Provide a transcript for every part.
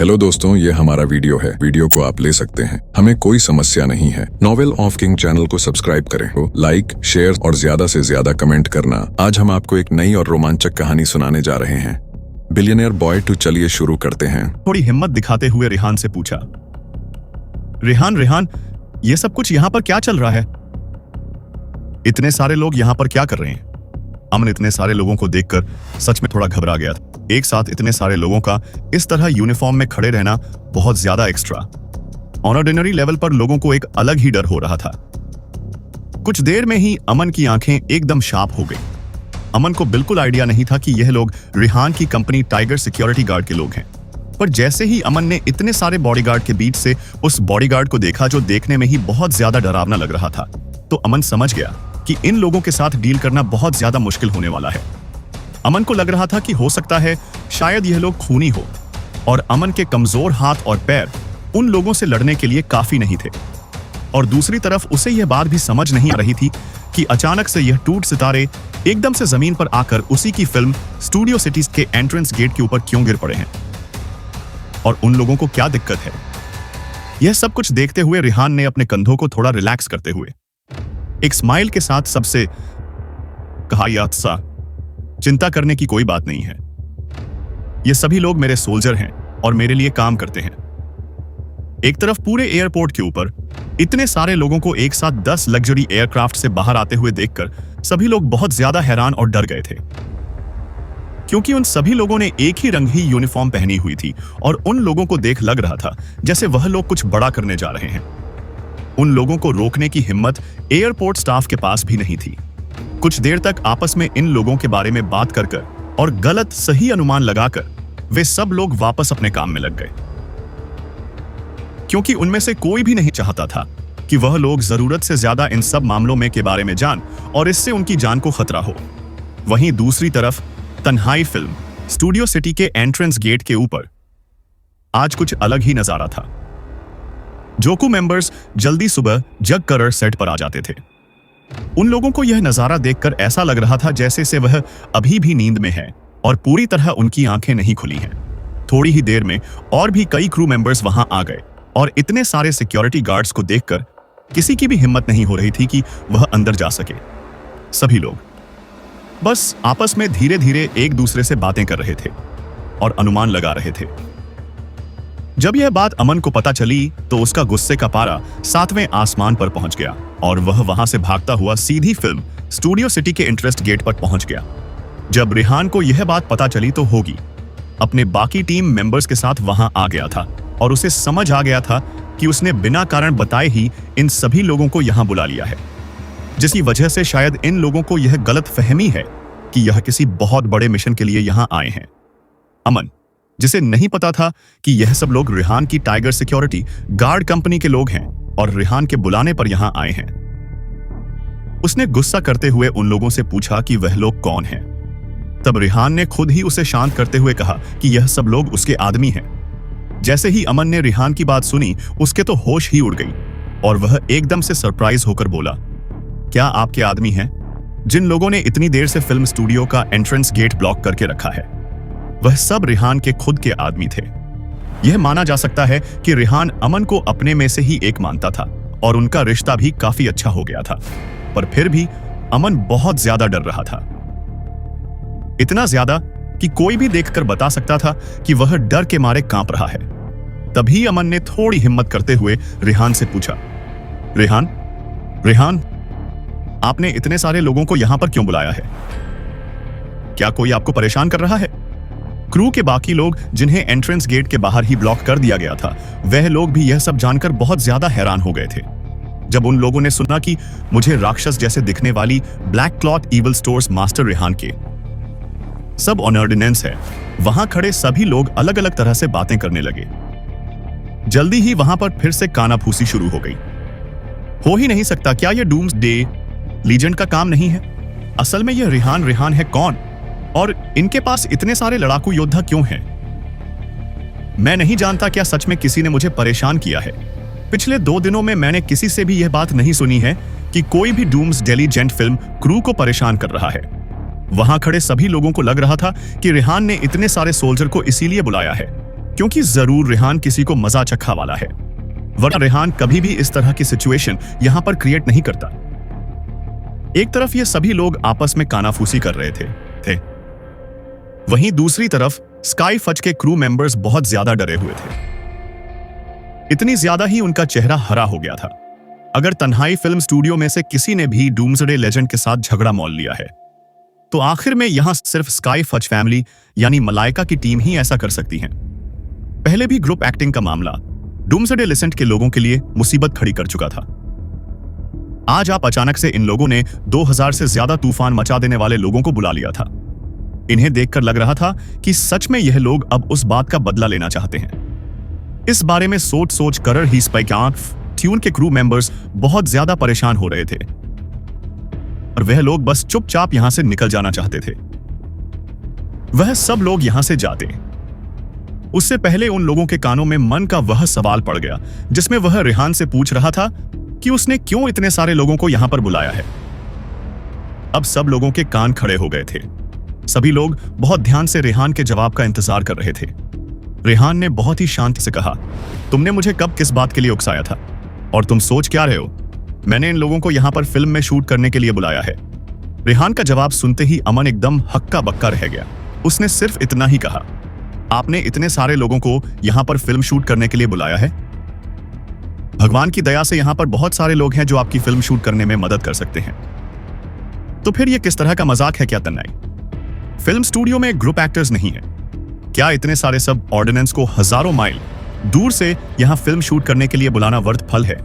Hello दोस्तों, ये हमारा वीडियो है। वीडियो को आप ले सकते हैं, हमें कोई समस्या नहीं है। नॉवेल ऑफ किंग चैनल को सब्सक्राइब करें, लाइक, शेयर और ज्यादा से ज्यादा कमेंट करना। आज हम आपको एक नई और रोमांचक कहानी सुनाने जा रहे हैं, बिलियनियर बॉय 2। चलिए शुरू करते हैं। थोड़ी हिम्मत दिखाते हुए रेहान से पूछा, रेहान, ये सब कुछ यहाँ पर क्या चल रहा है? इतने सारे लोग यहाँ पर क्या कर रहे हैं? अमन इतने सारे लोगों को देखकर सच में थोड़ा घबरा गया था। एक साथ इतने सारे लोगों का इस तरह यूनिफॉर्म में खड़े रहना बहुत ज्यादा एक्स्ट्रा। ऑर्डिनरी लेवल पर लोगों को एक अलग ही डर हो रहा था। कुछ देर में ही अमन की आंखें एकदम शार्प हो गई। अमन को बिल्कुल आइडिया नहीं था कि यह लोग रेहान की कंपनी टाइगर सिक्योरिटी गार्ड के लोग हैं। पर जैसे ही अमन ने इतने सारे बॉडीगार्ड के बीच से उस बॉडीगार्ड को देखा जो देखने में ही बहुत ज्यादा डरावना लग रहा था, तो अमन समझ गया कि इन लोगों के साथ डील करना बहुत ज्यादा मुश्किल होने वाला है। अमन को लग रहा था कि हो सकता है शायद यह लोग खूनी हो और अमन के कमजोर हाथ और पैर उन लोगों से लड़ने के लिए काफी नहीं थे। और दूसरी तरफ उसे यह बात भी समझ नहीं आ रही थी कि अचानक से यह टूट सितारे एकदम से जमीन पर आकर उसी की फिल्म स्टूडियो सिटीज के एंट्रेंस गेट के ऊपर क्यों गिर पड़े हैं और उन लोगों को क्या दिक्कत है। यह सब कुछ देखते हुए रेहान ने अपने कंधों को थोड़ा रिलैक्स करते हुए एक स्माइल के साथ सबसे कहा, याद सा चिंता करने की कोई बात नहीं है। ये सभी लोग मेरे सोल्जर हैं और मेरे लिए काम करते हैं। एक तरफ पूरे एयरपोर्ट के ऊपर इतने सारे लोगों को एक साथ 10 लग्जरी एयरक्राफ्ट से बाहर आते हुए देखकर सभी लोग बहुत ज्यादा हैरान और डर गए थे, क्योंकि उन सभी लोगों ने एक ही रंग ही यूनिफॉर्म पहनी हुई थी और उन लोगों को देख लग रहा था जैसे वह लोग कुछ बड़ा करने जा रहे हैं। उन लोगों को रोकने की हिम्मत एयरपोर्ट स्टाफ के पास भी नहीं थी। कुछ देर तक आपस में इन लोगों के बारे में बात कर और गलत सही अनुमान लगाकर वे सब लोग वापस अपने काम में लग गए, क्योंकि उनमें से कोई भी नहीं चाहता था कि वह लोग जरूरत से ज्यादा इन सब मामलों में के बारे में जान और इससे उनकी जान को खतरा हो। वहीं दूसरी तरफ तन्हाई फिल्म स्टूडियो सिटी के एंट्रेंस गेट के ऊपर आज कुछ अलग ही नजारा था। जोकू मेंबर्स जल्दी सुबह जग कर सेट पर आ जाते थे। उन लोगों को यह नजारा देखकर ऐसा लग रहा था जैसे से वह अभी भी नींद में है और पूरी तरह उनकी आंखें नहीं खुली हैं। थोड़ी ही देर में और भी कई क्रू मेंबर्स वहां आ गए और इतने सारे सिक्योरिटी गार्ड्स को देखकर किसी की भी हिम्मत नहीं हो रही थी कि वह अंदर जा सके। सभी लोग बस आपस में धीरे धीरे एक दूसरे से बातें कर रहे थे और अनुमान लगा रहे थे। जब यह बात अमन को पता चली तो उसका गुस्से का पारा 7वें आसमान पर पहुंच गया और वह वहां से भागता हुआ सीधी फिल्म स्टूडियो सिटी के इंटरेस्ट गेट पर पहुंच गया। जब रेहान को यह बात पता चली तो होगी अपने बाकी टीम मेंबर्स के साथ वहां आ गया था और उसे समझ आ गया था कि उसने बिना कारण बताए ही इन सभी लोगों को यहां बुला लिया है, जिसकी वजह से शायद इन लोगों को यह गलत फहमी है कि यह किसी बहुत बड़े मिशन के लिए यहां आए हैं। अमन, जिसे नहीं पता था कि यह सब लोग रेहान की टाइगर सिक्योरिटी गार्ड कंपनी के लोग हैं और रेहान के बुलाने पर यहां आए हैं, उसने गुस्सा करते हुए उन लोगों से पूछा कि वह लोग कौन हैं। तब रेहान ने खुद ही उसे शांत करते हुए कहा कि यह सब लोग उसके आदमी हैं। जैसे ही अमन ने रेहान की बात सुनी, उसके तो होश ही उड़ गई और वह एकदम से सरप्राइज होकर बोला, क्या आपके आदमी हैं? जिन लोगों ने इतनी देर से फिल्म स्टूडियो का एंट्रेंस गेट ब्लॉक करके रखा है, वह सब रेहान के खुद के आदमी थे। यह माना जा सकता है कि रेहान अमन को अपने में से ही एक मानता था और उनका रिश्ता भी काफी अच्छा हो गया था, पर फिर भी अमन बहुत ज्यादा डर रहा था। इतना ज्यादा कि कोई भी देखकर बता सकता था कि वह डर के मारे कांप रहा है। तभी अमन ने थोड़ी हिम्मत करते हुए रेहान से पूछा, रेहान, आपने इतने सारे लोगों को यहां पर क्यों बुलाया है? क्या कोई आपको परेशान कर रहा है? क्रू के बाकी लोग, जिन्हें एंट्रेंस गेट के बाहर ही ब्लॉक कर दिया गया था, वह लोग भी यह सब जानकर बहुत ज्यादा हैरान हो गए थे। जब उन लोगों ने सुना कि मुझे राक्षस जैसे दिखने वाली black cloth evil stores master Rehan के सब ऑर्डिनेंस है, वहां खड़े सभी लोग अलग अलग तरह से बातें करने लगे। जल्दी ही वहां पर फिर से कानाफूसी शुरू हो गई। हो ही नहीं सकता, क्या यह डूम्सडे लीजेंड का काम नहीं है? असल में यह रेहान है कौन और इनके पास इतने सारे लड़ाकू योद्धा क्यों हैं? मैं नहीं जानता क्या सच में किसी ने मुझे परेशान किया है। पिछले 2 दिनों में मैंने किसी से भी यह बात नहीं सुनी है कि कोई भी डूम्सडे लीजेंड फिल्म क्रू को परेशान कर रहा है। वहां खड़े सभी लोगों को लग रहा था कि रेहान ने इतने सारे सोल्जर को इसीलिए बुलाया है क्योंकि जरूर रेहान किसी को मजा चखा वाला है, वरना रेहान कभी भी इस तरह की सिचुएशन यहां पर क्रिएट नहीं करता। एक तरफ ये सभी लोग आपस में कानाफूसी कर रहे थे। वहीं दूसरी तरफ स्काई फज के क्रू मेंबर्स बहुत ज्यादा डरे हुए थे। इतनी ज्यादा ही उनका चेहरा हरा हो गया था। अगर तन्हाई फिल्म स्टूडियो में से किसी ने भी डूम्सडे लेजेंड के साथ झगड़ा मोल लिया है, तो आखिर में यहां सिर्फ स्काई फज फैमिली यानी मलाइका की टीम ही ऐसा कर सकती है। पहले भी ग्रुप एक्टिंग का मामला डूम्सडे लेजेंड के लोगों के लिए मुसीबत खड़ी कर चुका था। आज आप अचानक से इन लोगों ने 2000 से ज्यादा तूफान मचा देने वाले लोगों को बुला लिया था। इन्हें देखकर लग रहा था कि सच में यह लोग अब उस बात का बदला लेना चाहते हैं। इस बारे में सोच सोच कर ही स्पाइक ट्यून के क्रू मेंबर्स बहुत ज्यादा परेशान हो रहे थे और वह लोग बस चुपचाप यहां से निकल जाना चाहते थे। वह सब लोग यहां से जाते, उससे पहले उन लोगों के कानों में मन का वह सवाल पड़ गया जिसमें वह रेहान से पूछ रहा था कि उसने क्यों इतने सारे लोगों को यहां पर बुलाया है। अब सब लोगों के कान खड़े हो गए थे। सभी लोग बहुत ध्यान से रेहान के जवाब का इंतजार कर रहे थे। रेहान ने बहुत ही शांति से कहा, तुमने मुझे कब किस बात के लिए उकसाया था और तुम सोच क्या रहे हो? मैंने इन लोगों को यहां पर फिल्म में शूट करने के लिए बुलाया है। रेहान का जवाब सुनते ही अमन एकदम हक्का बक्का रह गया। उसने सिर्फ इतना ही कहा, आपने इतने सारे लोगों को यहां पर फिल्म शूट करने के लिए बुलाया है? भगवान की दया से यहां पर बहुत सारे लोग हैं जो आपकी फिल्म शूट करने में मदद कर सकते हैं। तो फिर यह किस तरह का मजाक है क्या तन्नाई? फिल्म स्टूडियो में ग्रुप एक्टर्स नहीं है क्या? इतने सारे सब ऑर्डिनेंस को हजारों माइल दूर से यहां फिल्म शूट करने के लिए बुलाना व्यर्थ फल है।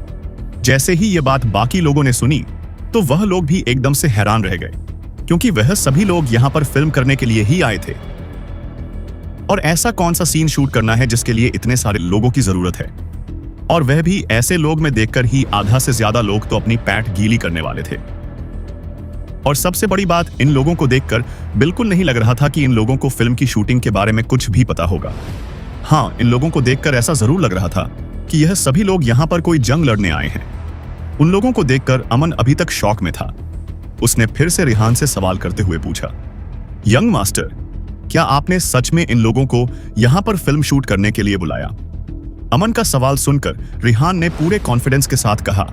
जैसे ही यह बात बाकी लोगों ने सुनी तो वह लोग भी एकदम से हैरान रह गए, क्योंकि वह सभी लोग यहां पर फिल्म करने के लिए ही आए थे। और ऐसा कौन सा सीन शूट करना है जिसके लिए इतने सारे लोगों की जरूरत है? और वह भी ऐसे लोग में देखकर ही आधा से ज्यादा लोग तो अपनी पैठ गीली करने वाले थे। और सबसे बड़ी बात, इन लोगों को देखकर बिल्कुल नहीं लग रहा था कि इन लोगों को फिल्म की शूटिंग के बारे में कुछ भी पता होगा। हाँ, इन लोगों को देखकर ऐसा जरूर लग रहा था कि यह सभी लोग यहां पर कोई जंग लड़ने आए हैं। उन लोगों को देखकर अमन अभी तक शॉक में था। उसने फिर से रेहान से सवाल करते हुए पूछा, यंग मास्टर, क्या आपने सच में इन लोगों को यहां पर फिल्म शूट करने के लिए बुलाया? अमन का सवाल सुनकर रेहान ने पूरे कॉन्फिडेंस के साथ कहा,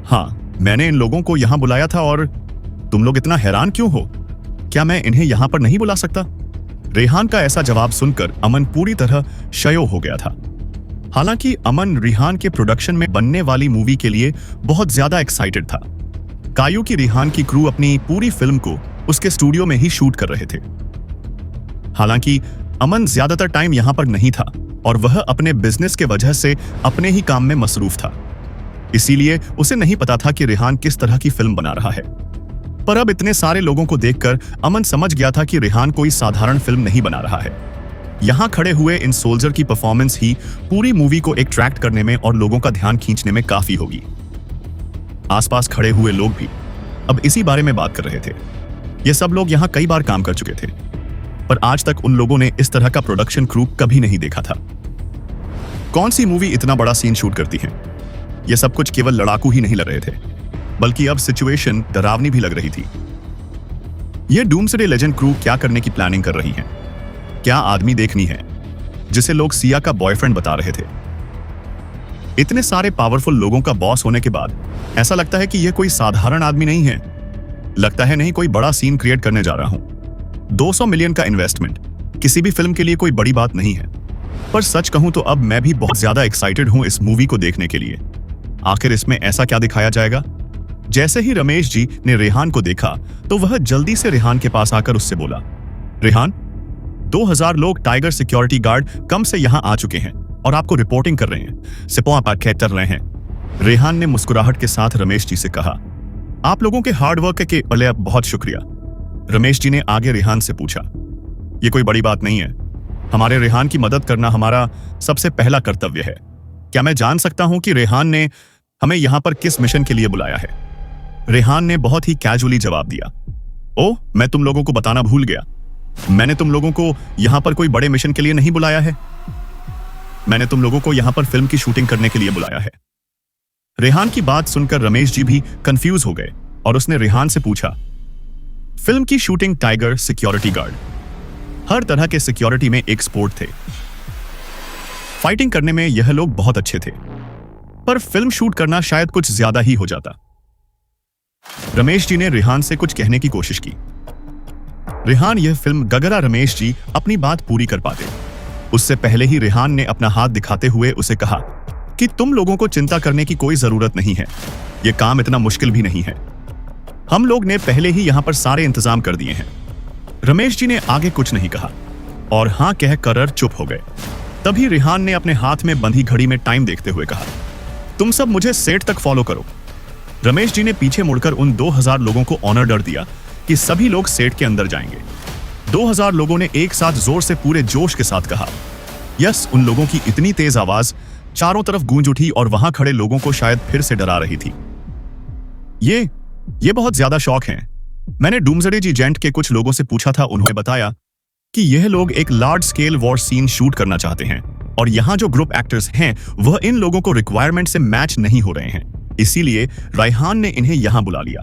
हाँ, मैंने इन लोगों को यहां बुलाया था। और तुम लोग इतना हैरान क्यों हो? क्या मैं इन्हें यहां पर नहीं बुला सकता? रेहान का ऐसा जवाब सुनकर अमन पूरी तरह शयो हो गया था। हालांकि अमन रेहान के प्रोडक्शन में बनने वाली मूवी के लिए बहुत ज्यादा एक्साइटेड था। कायू की रेहान की क्रू अपनी पूरी फिल्म को उसके स्टूडियो में ही शूट कर रहे थे। हालांकि अमन ज्यादातर टाइम यहां पर नहीं था और वह अपने बिजनेस के वजह से अपने ही काम में मसरूफ था। इसीलिए उसे नहीं पता था कि रेहान किस तरह की फिल्म बना रहा है। पर अब इतने सारे लोगों को देखकर अमन समझ गया था कि रेहान कोई साधारण फिल्म नहीं बना रहा है। यहां खड़े हुए इन सोल्जर की परफॉर्मेंस ही पूरी मूवी को अट्रैक्ट करने में और लोगों का ध्यान खींचने में काफी होगी। आसपास खड़े हुए लोग भी अब इसी बारे में बात कर रहे थे। ये सब लोग यहां कई बार काम कर चुके थे, पर आज तक उन लोगों ने इस तरह का प्रोडक्शन क्रू कभी नहीं देखा था। कौन सी मूवी इतना बड़ा सीन शूट करती है? यह सब कुछ केवल लड़ाकू ही नहीं लड़ रहे थे, बल्कि अब सिचुएशन डरावनी भी लग रही थी। यह डूम्सडे लेजेंड क्रू क्या करने की प्लानिंग कर रही है? क्या आदमी देखनी है जिसे लोग सिया का बॉयफ्रेंड बता रहे थे? इतने सारे पावरफुल लोगों का बॉस होने के बाद ऐसा लगता है कि यह कोई साधारण आदमी नहीं है। लगता है नहीं कोई बड़ा सीन क्रिएट करने जा रहा हूं। 200 मिलियन का इन्वेस्टमेंट किसी भी फिल्म के लिए कोई बड़ी बात नहीं है, पर सच कहूं तो अब मैं भी बहुत ज्यादा एक्साइटेड हूं इस मूवी को देखने के लिए। आखिर इसमें ऐसा क्या दिखाया जाएगा? जैसे ही रमेश जी ने रेहान को देखा तो वह जल्दी से रेहान के पास आकर उससे बोला, रेहान, 2000 लोग टाइगर सिक्योरिटी गार्ड कम से यहां आ चुके हैं और आपको रिपोर्टिंग कर रहे हैं, सिपोआ पैकेट कर रहे हैं। रेहान ने मुस्कुराहट के साथ रमेश जी से कहा, आप लोगों के हार्ड वर्क के लिए बहुत शुक्रिया। रमेश जी ने आगे रेहान से पूछा, यह कोई बड़ी बात नहीं है, हमारे रेहान की मदद करना हमारा सबसे पहला कर्तव्य है। क्या मैं जान सकता हूं कि रेहान ने हमें यहां पर किस मिशन के लिए बुलाया है? रेहान ने बहुत ही कैजुअली जवाब दिया, ओह, मैं तुम लोगों को बताना भूल गया, मैंने तुम लोगों को यहां पर कोई बड़े मिशन के लिए नहीं बुलाया है, मैंने तुम लोगों को यहां पर फिल्म की शूटिंग करने के लिए बुलाया है। रेहान की बात सुनकर रमेश जी भी कंफ्यूज हो गए और उसने रेहान से पूछा, फिल्म की शूटिंग टाइगर सिक्योरिटी गार्ड, हर तरह के सिक्योरिटी में एक्सपर्ट थे। फाइटिंग करने में यह लोग बहुत अच्छे थे, पर फिल्म शूट करना शायद कुछ ज्यादा ही हो जाता। रमेश जी ने रेहान से कुछ कहने की कोशिश की। रेहान यह फिल्म गगरा रमेश जी अपनी बात पूरी कर पाते। उससे पहले ही रेहान ने अपना हाथ दिखाते हुए उसे कहा कि तुम लोगों को चिंता करने की कोई जरूरत नहीं है, यह काम इतना मुश्किल भी नहीं है, हम लोग ने पहले ही यहां पर सारे इंतजाम कर दिए हैं। रमेश जी ने आगे कुछ नहीं कहा और हां कहकर चुप हो गए। तभी रेहान ने अपने हाथ में बंधी घड़ी में टाइम देखते हुए कहा, तुम सब मुझे सेट तक फॉलो करो। रमेश जी ने पीछे मुड़कर उन 2000 लोगों को ऑर्डर दिया कि सभी लोग सेट के अंदर जाएंगे। 2000 लोगों ने एक साथ जोर से पूरे जोश के साथ कहा यस। उन लोगों की इतनी तेज आवाज चारों तरफ गूंज उठी और वहां खड़े लोगों को शायद फिर से डरा रही थी। ये बहुत ज्यादा शौक हैं। मैंने डूम्सडे एजेंट के कुछ लोगों से पूछा था, उन्होंने बताया कि यह लोग एक large scale war scene shoot करना चाहते हैं और यहाँ जो ग्रुप एक्टर्स हैं वह इन लोगों को रिक्वायरमेंट से मैच नहीं हो रहे हैं, इसीलिए रेहान ने इन्हें यहाँ बुला लिया।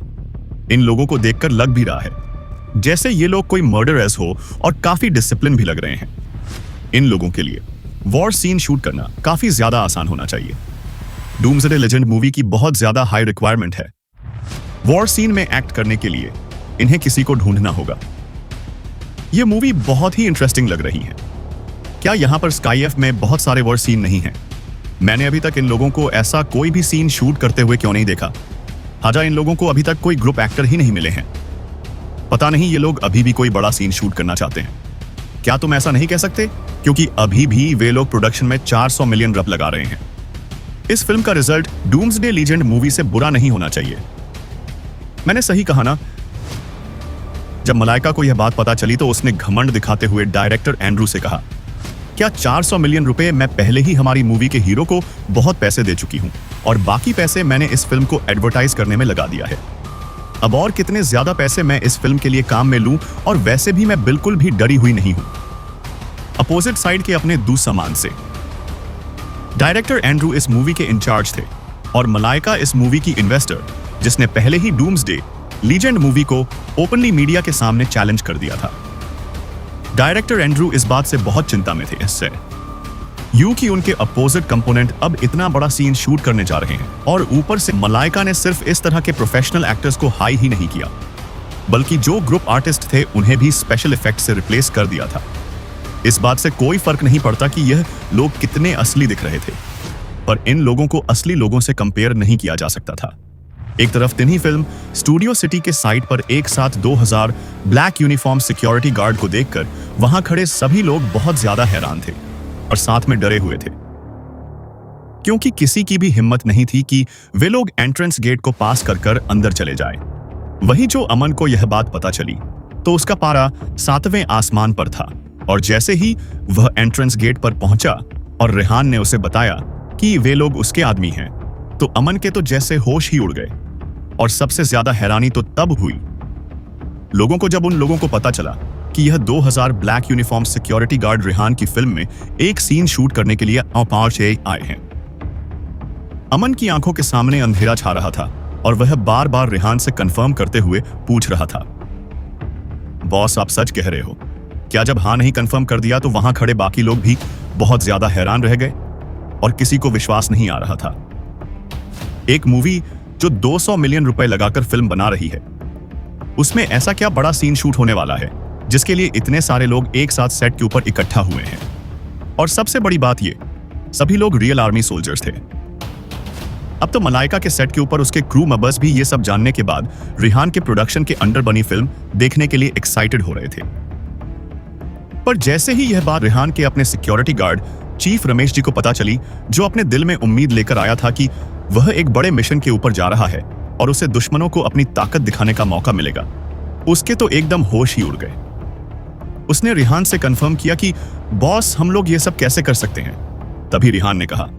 इन लोगों को देखकर लग भी रहा है जैसे ये लोग कोई मर्डरर्स हो और काफी डिसिप्लिन भी लग रहे हैं। इन लोगों के लिए वॉर सीन शूट करना काफी ज्यादा आसान होना चाहिए। डूम्सडे लेजेंड मूवी की बहुत ज्यादा हाई रिक्वायरमेंट है। वॉर सीन में एक्ट करने के लिए इन्हें किसी को ढूंढना होगा। यह मूवी बहुत ही इंटरेस्टिंग लग रही है। क्या यहाँ पर स्काईएफ में बहुत सारे वॉर सीन नहीं हैं? मैंने अभी तक इन लोगों को ऐसा कोई भी सीन शूट करते हुए क्यों नहीं देखा? हाजा इन लोगों को अभी तक कोई ग्रुप एक्टर ही नहीं मिले हैं। पता नहीं ये लोग अभी भी कोई बड़ा सीन शूट करना चाहते हैं। क्या तुम ऐसा नहीं कह सकते? क्योंकि अभी भी वे लोग प्रोडक्शन में 400 मिलियन रप लगा रहे हैं। इस फिल्म का रिजल्ट डूम्सडे लीजेंड मूवी से बुरा नहीं होना चाहिए। मैंने सही कहा ना? जब मलाइका को यह बात पता चली तो उसने घमंड दिखाते हुए डायरेक्टर एंड्रू से कहा, क्या 400 मिलियन रुपए? मैं पहले ही हमारी मूवी के हीरो को बहुत पैसे दे चुकी हूं और बाकी पैसे मैंने इस फिल्म को एडवर्टाइज करने में लगा दिया है। अब और कितने ज्यादा पैसे मैं इस फिल्म के लिए काम में लूं, और वैसे भी मैं बिल्कुल भी डरी हुई नहीं हूं। अपोजिट साइड के अपने दुस्समान से डायरेक्टर एंड्रू इस मूवी के इंचार्ज थे और मलाइका इस मूवी की इन्वेस्टर, जिसने पहले ही डूम्सडे लीजेंड मूवी को ओपनली मीडिया के सामने चैलेंज कर दिया था। डायरेक्टर एंड्रू इस बात से बहुत चिंता में थे इससे यूं कि उनके अपोजिट कंपोनेंट अब इतना बड़ा सीन शूट करने जा रहे हैं, और ऊपर से मलाइका ने सिर्फ इस तरह के प्रोफेशनल एक्टर्स को हाई ही नहीं किया, बल्कि जो ग्रुप आर्टिस्ट थे उन्हें भी स्पेशल इफेक्ट से रिप्लेस कर दिया था। इस बात से कोई फर्क नहीं पड़ता कि यह लोग कितने असली दिख रहे थे, पर इन लोगों को असली लोगों से कंपेयर नहीं किया जा सकता था। एक तरफ तिन्ही फिल्म स्टूडियो सिटी के साइट पर एक साथ 2000 ब्लैक यूनिफॉर्म सिक्योरिटी गार्ड को देखकर वहां खड़े सभी लोग बहुत ज्यादा हैरान थे और साथ में डरे हुए थे, क्योंकि किसी की भी हिम्मत नहीं थी कि वे लोग एंट्रेंस गेट को पास कर अंदर चले जाएं। वहीं जो अमन को यह बात पता चली तो उसका पारा 7वें आसमान पर था, और जैसे ही वह एंट्रेंस गेट पर पहुंचा और रेहान ने उसे बताया कि वे लोग उसके आदमी हैं, तो अमन के तो जैसे होश ही उड़ गए। और सबसे ज्यादा हैरानी तो तब हुई लोगों को जब उन लोगों को पता चला कि यह 2000 black uniform security guard Rehan की फिल्म में एक सीन शूट करने के लिए से आए हैं। अमन की आंखों के सामने अंधेरा छा रहा था और वह बार बार रेहान से कंफर्म करते हुए पूछ रहा था, बॉस आप सच कह रहे हो क्या? जब हाँ नहीं कंफर्म कर दिया तो वहां खड़े बाकी लोग भी बहुत ज्यादा हैरान रह गए और किसी को विश्वास नहीं आ रहा था। एक मूवी जो 200 मिलियन रुपए लगाकर फिल्म बना रही है, उसमें ऐसा क्या बड़ा सीन शूट होने वाला है जिसके लिए इतने सारे लोग एक साथ सेट के ऊपर इकट्ठा हुए हैं? और सबसे बड़ी बात ये, सभी लोग रियल आर्मी सोल्जर्स थे। अब तो मलाइका के सेट के ऊपर उसके क्रू मेंबर्स भी ये सब जानने के बाद रेहान के प्रोडक्शन के अंडर बनी फिल्म देखने के लिए एक्साइटेड हो रहे थे। पर जैसे ही यह बात रेहान के अपने security guard chief Ramesh ji को पता चली, जो अपने दिल में उम्मीद लेकर आया था कि वह एक बड़े मिशन के ऊपर जा रहा है और उसे दुश्मनों को अपनी ताकत दिखाने का मौका मिलेगा, उसके तो एकदम होश ही उड़ गए। उसने रेहान से कंफर्म किया कि बॉस हम लोग ये सब कैसे कर सकते हैं? तभी रेहान ने कहा,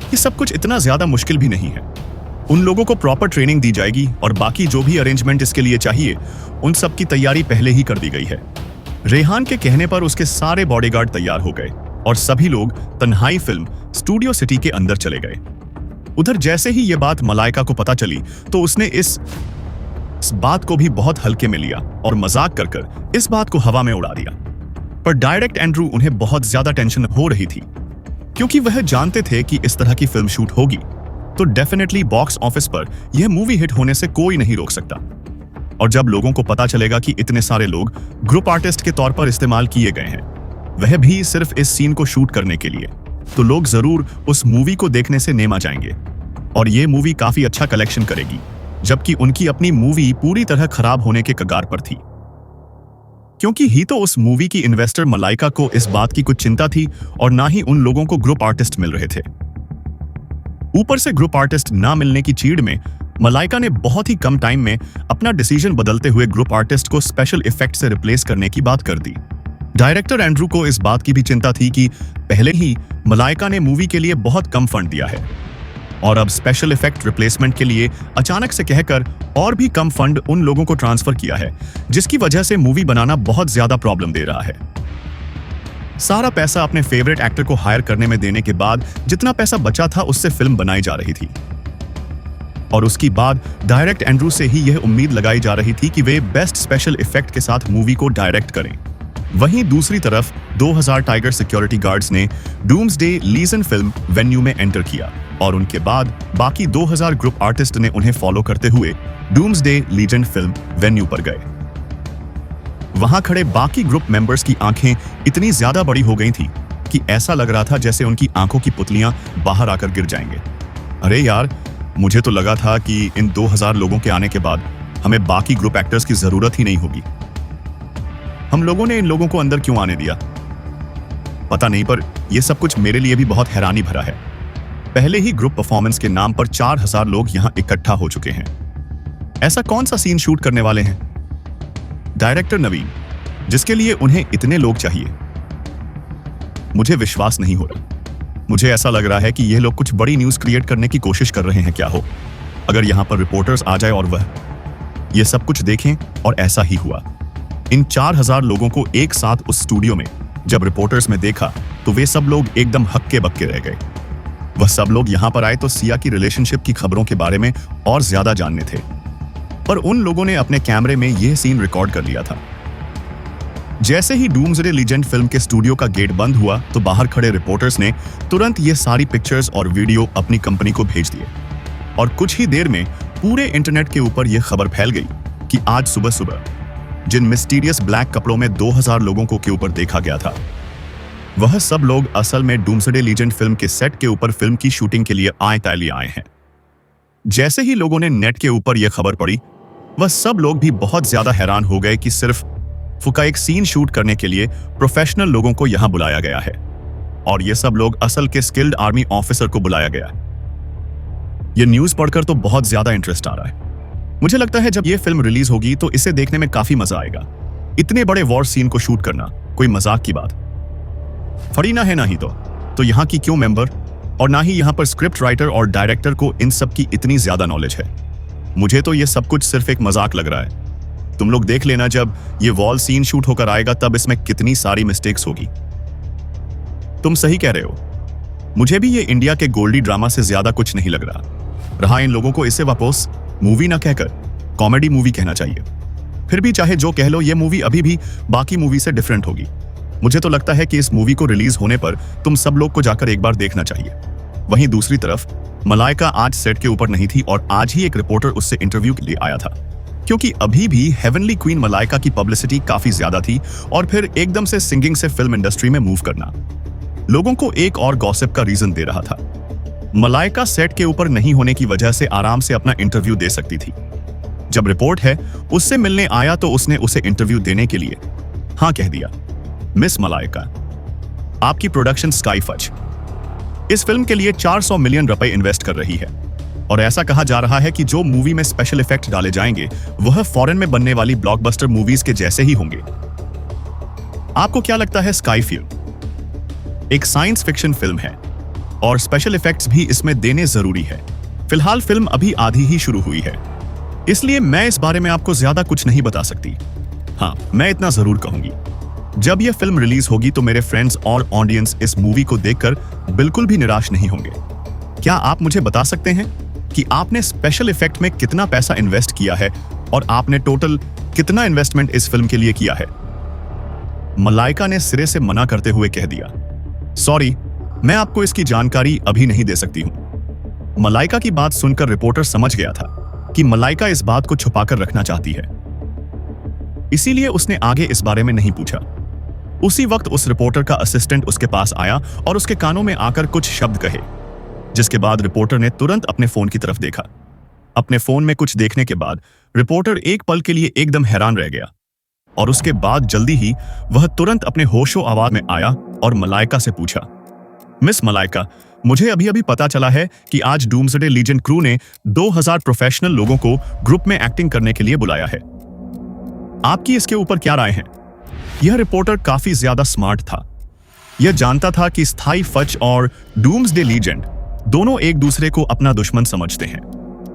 ये सब कुछ इतना ज्यादा मुश्किल भी नहीं है। उन लोगों को प्रॉपर ट्रेनिंग दी जाएगी और बाकी जो भी अरेंजमेंट इसके लिए चाहिए उन सब की तैयारी पहले ही कर दी गई है। रेहान के कहने पर उसके सारे बॉडीगार्ड तैयार हो गए और सभी लोग तन्हाई फिल्म स्टूडियो सिटी के अंदर चले गए। उधर जैसे ही यह बात मलाइका को पता चली तो उसने इस बात को भी बहुत हल्के में लिया और मजाक कर इस बात को हवा में उड़ा दिया। पर डायरेक्ट एंड्रू उन्हें बहुत ज्यादा टेंशन हो रही थी। क्योंकि वह जानते थे कि इस तरह की फिल्म शूट होगी तो डेफिनेटली बॉक्स ऑफिस पर यह मूवी हिट होने से कोई नहीं रोक सकता। और जब लोगों को पता चलेगा कि इतने सारे लोग ग्रुप आर्टिस्ट के तौर पर इस्तेमाल किए गए हैं, वह भी सिर्फ इस सीन को शूट करने के लिए, तो लोग जरूर उस मूवी को देखने से नेमा जाएंगे और ये मूवी काफी अच्छा कलेक्शन करेगी, जबकि उनकी अपनी मूवी पूरी तरह खराब होने के कगार पर थी। क्योंकि ही तो उस मूवी की इन्वेस्टर मलाइका को इस बात की कुछ चिंता थी और ना ही उन लोगों को ग्रुप आर्टिस्ट मिल रहे थे। ऊपर से ग्रुप आर्टिस्ट ना मिलने की चीड़ में मलाइका ने बहुत ही कम टाइम में अपना डिसीजन बदलते हुए ग्रुप आर्टिस्ट को स्पेशल इफेक्ट से रिप्लेस करने की बात कर दी। डायरेक्टर एंड्रू को इस बात की भी चिंता थी कि पहले ही मलाइका ने मूवी के लिए बहुत कम फंड दिया है और अब स्पेशल इफेक्ट रिप्लेसमेंट के लिए अचानक से कहकर और भी कम फंड उन लोगों को ट्रांसफर किया है, जिसकी वजह से मूवी बनाना बहुत ज्यादा प्रॉब्लम दे रहा है। सारा पैसा अपने फेवरेट एक्टर को हायर करने में देने के बाद जितना पैसा बचा था उससे फिल्म बनाई जा रही थी और उसकी बाद डायरेक्ट एंड्रू से ही यह उम्मीद लगाई जा रही थी कि वे बेस्ट स्पेशल इफेक्ट के साथ मूवी को डायरेक्ट करें। वहीं दूसरी तरफ 2000 टाइगर सिक्योरिटी गार्ड्स ने डूम्सडे लीजन फिल्म वेन्यू में एंटर किया और उनके बाद बाकी 2000 ग्रुप आर्टिस्ट ने उन्हें फॉलो करते हुए डूम्सडे लीजेंड फिल्म वेन्यू पर गए। वहां खड़े बाकी ग्रुप मेंबर्स की आंखें इतनी ज्यादा बड़ी हो गई थी कि ऐसा लग रहा था जैसे उनकी आंखों की पुतलियां बाहर आकर गिर जाएंगे। अरे यार, मुझे तो लगा था कि इन 2000 लोगों के आने के बाद हमें बाकी ग्रुप एक्टर्स की जरूरत ही नहीं होगी। हम लोगों ने इन लोगों को अंदर क्यों आने दिया पता नहीं, पर यह सब कुछ मेरे लिए भी बहुत हैरानी भरा है। पहले ही ग्रुप परफॉर्मेंस के नाम पर 4000 लोग यहां इकट्ठा हो चुके हैं। ऐसा कौन सा सीन शूट करने वाले हैं डायरेक्टर नवीन, जिसके लिए उन्हें इतने लोग चाहिए? मुझे विश्वास नहीं हो रहा। मुझे ऐसा लग रहा है कि यह लोग कुछ बड़ी न्यूज क्रिएट करने की कोशिश कर रहे हैं। क्या हो अगर यहां पर रिपोर्टर्स आ जाए और वह यह सब कुछ देखें? और ऐसा ही हुआ। इन 4000 लोगों को एक साथ उस स्टूडियो में जब रिपोर्टर्स में देखा तो वे सब लोग एकदम हक्के बक्के रह गए। वह सब लोग यहां पर आए तो सिया की रिलेशनशिप की खबरों के बारे में और ज्यादा जानने थे, पर उन लोगों ने अपने कैमरे में यह सीन रिकॉर्ड कर लिया था। जैसे ही डूम्सडे लीजेंड फिल्म के स्टूडियो का गेट बंद हुआ तो बाहर खड़े रिपोर्टर्स ने तुरंत ये सारी पिक्चर्स और वीडियो अपनी कंपनी को भेज दिए और कुछ ही देर में पूरे इंटरनेट के ऊपर यह खबर फैल गई कि आज सुबह सुबह जिन मिस्टीरियस ब्लैक कपड़ों में 2000 लोगों को के ऊपर देखा गया था, वह सब लोग असल में डूम्सडे लीजेंड फिल्म के सेट के ऊपर फिल्म की शूटिंग के लिए इताली आए हैं। जैसे ही लोगों ने नेट के ऊपर यह खबर पड़ी, वह सब लोग भी बहुत ज्यादा हैरान हो गए कि सिर्फ फुका एक सीन शूट करने के लिए प्रोफेशनल लोगों को यहां बुलाया गया है और ये सब लोग असल के स्किल्ड आर्मी ऑफिसर को बुलाया गया। ये न्यूज पढ़कर तो बहुत ज्यादा इंटरेस्ट आ रहा है। मुझे लगता है जब ये फिल्म रिलीज होगी तो इसे देखने में काफी मजा आएगा। इतने बड़े वॉर सीन को शूट करना कोई मजाक की बात फरीना है ना ही तो यहाँ की क्यों मेंबर और ना ही यहाँ पर स्क्रिप्ट राइटर और डायरेक्टर को इन सब की इतनी ज्यादा नॉलेज है। मुझे तो ये सब कुछ सिर्फ एक मजाक लग रहा है। तुम लोग देख लेना, जब ये वॉल सीन शूट होकर आएगा तब इसमें कितनी सारी मिस्टेक्स होगी। तुम सही कह रहे हो, मुझे भी ये इंडिया के गोल्डी ड्रामा से ज्यादा कुछ नहीं लग रहा। इन लोगों को इसे वापस मूवी ना कहकर कॉमेडी मूवी कहना चाहिए। फिर भी चाहे जो कह लो, ये मूवी अभी भी बाकी मूवी से डिफरेंट होगी। मुझे तो लगता है कि इस मूवी को रिलीज होने पर तुम सब लोग को जाकर एक बार देखना चाहिए। वहीं दूसरी तरफ मलाइका आज सेट के ऊपर नहीं थी और आज ही एक रिपोर्टर उससे इंटरव्यू के लिए आया था, क्योंकि अभी भी हेवनली क्वीन मलाइका की पब्लिसिटी काफी ज्यादा थी और फिर एकदम से सिंगिंग से फिल्म इंडस्ट्री में मूव करना लोगों को एक और गॉसिप का रीजन दे रहा था। मलाइका सेट के ऊपर नहीं होने की वजह से आराम से अपना इंटरव्यू दे सकती थी। जब रिपोर्ट है उससे मिलने आया तो उसने उसे इंटरव्यू देने के लिए हाँ कह दिया। मिस मलाइका, आपकी प्रोडक्शन स्काई फज इस फिल्म के लिए 400 मिलियन रुपए इन्वेस्ट कर रही है और ऐसा कहा जा रहा है कि जो मूवी में स्पेशल इफेक्ट डाले जाएंगे वह फॉरेन में बनने वाली ब्लॉकबस्टर मूवीज के जैसे ही होंगे। आपको क्या लगता है? स्काई फिल्म एक साइंस फिक्शन फिल्म है और स्पेशल इफेक्ट्स भी इसमें देने जरूरी है। फिलहाल फिल्म अभी आधी ही शुरू हुई है, इसलिए मैं इस बारे में आपको ज्यादा कुछ नहीं बता सकती। हाँ, मैं इतना जरूर कहूंगी, जब यह फिल्म रिलीज होगी तो मेरे फ्रेंड्स और ऑडियंस इस मूवी को देखकर बिल्कुल भी निराश नहीं होंगे। क्या आप मुझे बता सकते हैं कि आपने स्पेशल इफेक्ट में कितना पैसा इन्वेस्ट किया है और आपने टोटल कितना इन्वेस्टमेंट इस फिल्म के लिए किया है? मलाइका ने सिरे से मना करते हुए कह दिया, सॉरी, मैं आपको इसकी जानकारी अभी नहीं दे सकती हूं। मलाइका की बात सुनकर रिपोर्टर समझ गया था कि मलाइका इस बात को छुपाकर रखना चाहती है, इसीलिए उसने आगे इस बारे में नहीं पूछा। उसी वक्त उस रिपोर्टर का असिस्टेंट उसके पास आया और उसके कानों में आकर कुछ शब्द कहे, जिसके बाद रिपोर्टर ने तुरंत अपने फोन की तरफ देखा। अपने फोन में कुछ देखने के बाद रिपोर्टर एक पल के लिए एकदम हैरान रह गया और उसके बाद जल्दी ही वह तुरंत अपने होशो आवाज में आया और मलाइका से पूछा, मिस मलाइका, मुझे अभी अभी पता चला है कि आज डूम्सडे लीजेंड क्रू ने 2000 प्रोफेशनल लोगों को ग्रुप में एक्टिंग करने के लिए बुलाया है। आपकी इसके ऊपर क्या राय है? यह रिपोर्टर काफी ज्यादा स्मार्ट था। यह जानता था कि स्थाई फच और डूम्सडे लीजेंड दोनों एक दूसरे को अपना दुश्मन समझते हैं।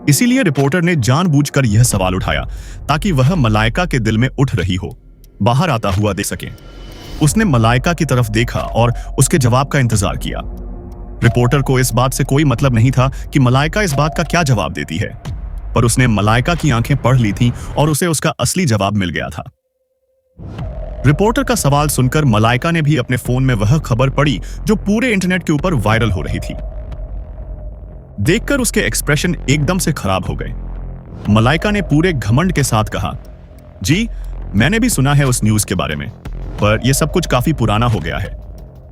इसीलिए रिपोर्टर ने जानबूझकर यह सवाल उठाया ताकि वह मलाइका के दिल में उठ रही हो बाहर आता हुआ देख सके। उसने मलाइका की तरफ देखा और उसके जवाब का इंतजार किया। रिपोर्टर को इस बात से कोई मतलब नहीं था कि मलाइका इस बात का क्या जवाब देती है, पर उसने मलाइका की आंखें पढ़ ली थीं और उसे उसका असली जवाब मिल गया था। रिपोर्टर का सवाल सुनकर मलाइका ने भी अपने फोन में वह खबर पढ़ी जो पूरे इंटरनेट के ऊपर वायरल हो रही थी। देखकर उसके एक्सप्रेशन एकदम से खराब हो गए। मलाइका ने पूरे घमंड के साथ कहा, जी मैंने भी सुना है उस न्यूज के बारे में, पर यह सब कुछ काफी पुराना हो गया है,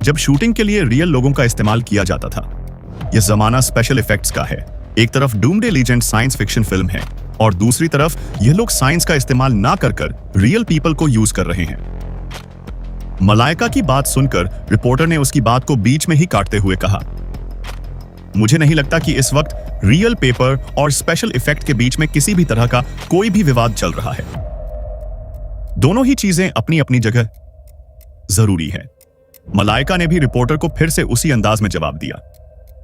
जब शूटिंग के लिए रियल लोगों का इस्तेमाल किया जाता था। यह जमाना स्पेशल इफेक्ट्स का है। एक तरफ doomsday legend science fiction film है और दूसरी तरफ यह लोग साइंस का इस्तेमाल ना कर रियल पीपल को यूज कर रहे हैं। मलाइका की बात सुनकर रिपोर्टर ने उसकी बात को बीच में ही काटते हुए कहा, मुझे नहीं लगता कि इस वक्त रियल पेपर और स्पेशल इफेक्ट के बीच में किसी भी तरह का कोई भी विवाद चल रहा है। दोनों ही चीजें अपनी अपनी जगह जरूरी है। मलाइका ने भी रिपोर्टर को फिर से उसी अंदाज में जवाब दिया,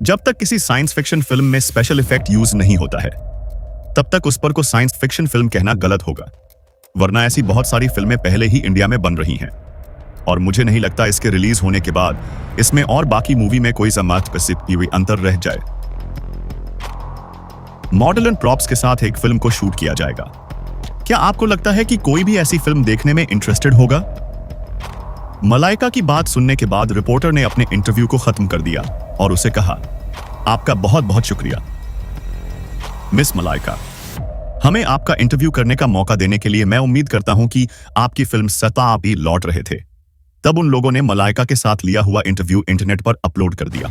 जब तक किसी साइंस फिक्शन फिल्म में स्पेशल इफेक्ट यूज नहीं होता है तब तक उस पर को साइंस फिक्शन फिल्म कहना गलत होगा, वरना ऐसी बहुत सारी फिल्में पहले ही इंडिया में बन रही हैं और मुझे नहीं लगता इसके रिलीज होने के बाद इसमें और बाकी मूवी में कोई हुई अंतर रह जाए। मॉडल एंड प्रॉप्स के साथ एक फिल्म को शूट किया जाएगा। क्या आपको लगता है कि कोई भी ऐसी फिल्म देखने में इंटरेस्टेड होगा? मलाइका की बात सुनने के बाद रिपोर्टर ने अपने इंटरव्यू को खत्म कर दिया और उसे कहा, आपका बहुत बहुत शुक्रिया मिस मलाइका। हमें आपका इंटरव्यू करने का मौका देने के लिए मैं उम्मीद करता हूं कि आपकी फिल्म सता भी लौट रहे थे। तब उन लोगों ने मलाइका के साथ लिया हुआ इंटरव्यू इंटरनेट पर अपलोड कर दिया।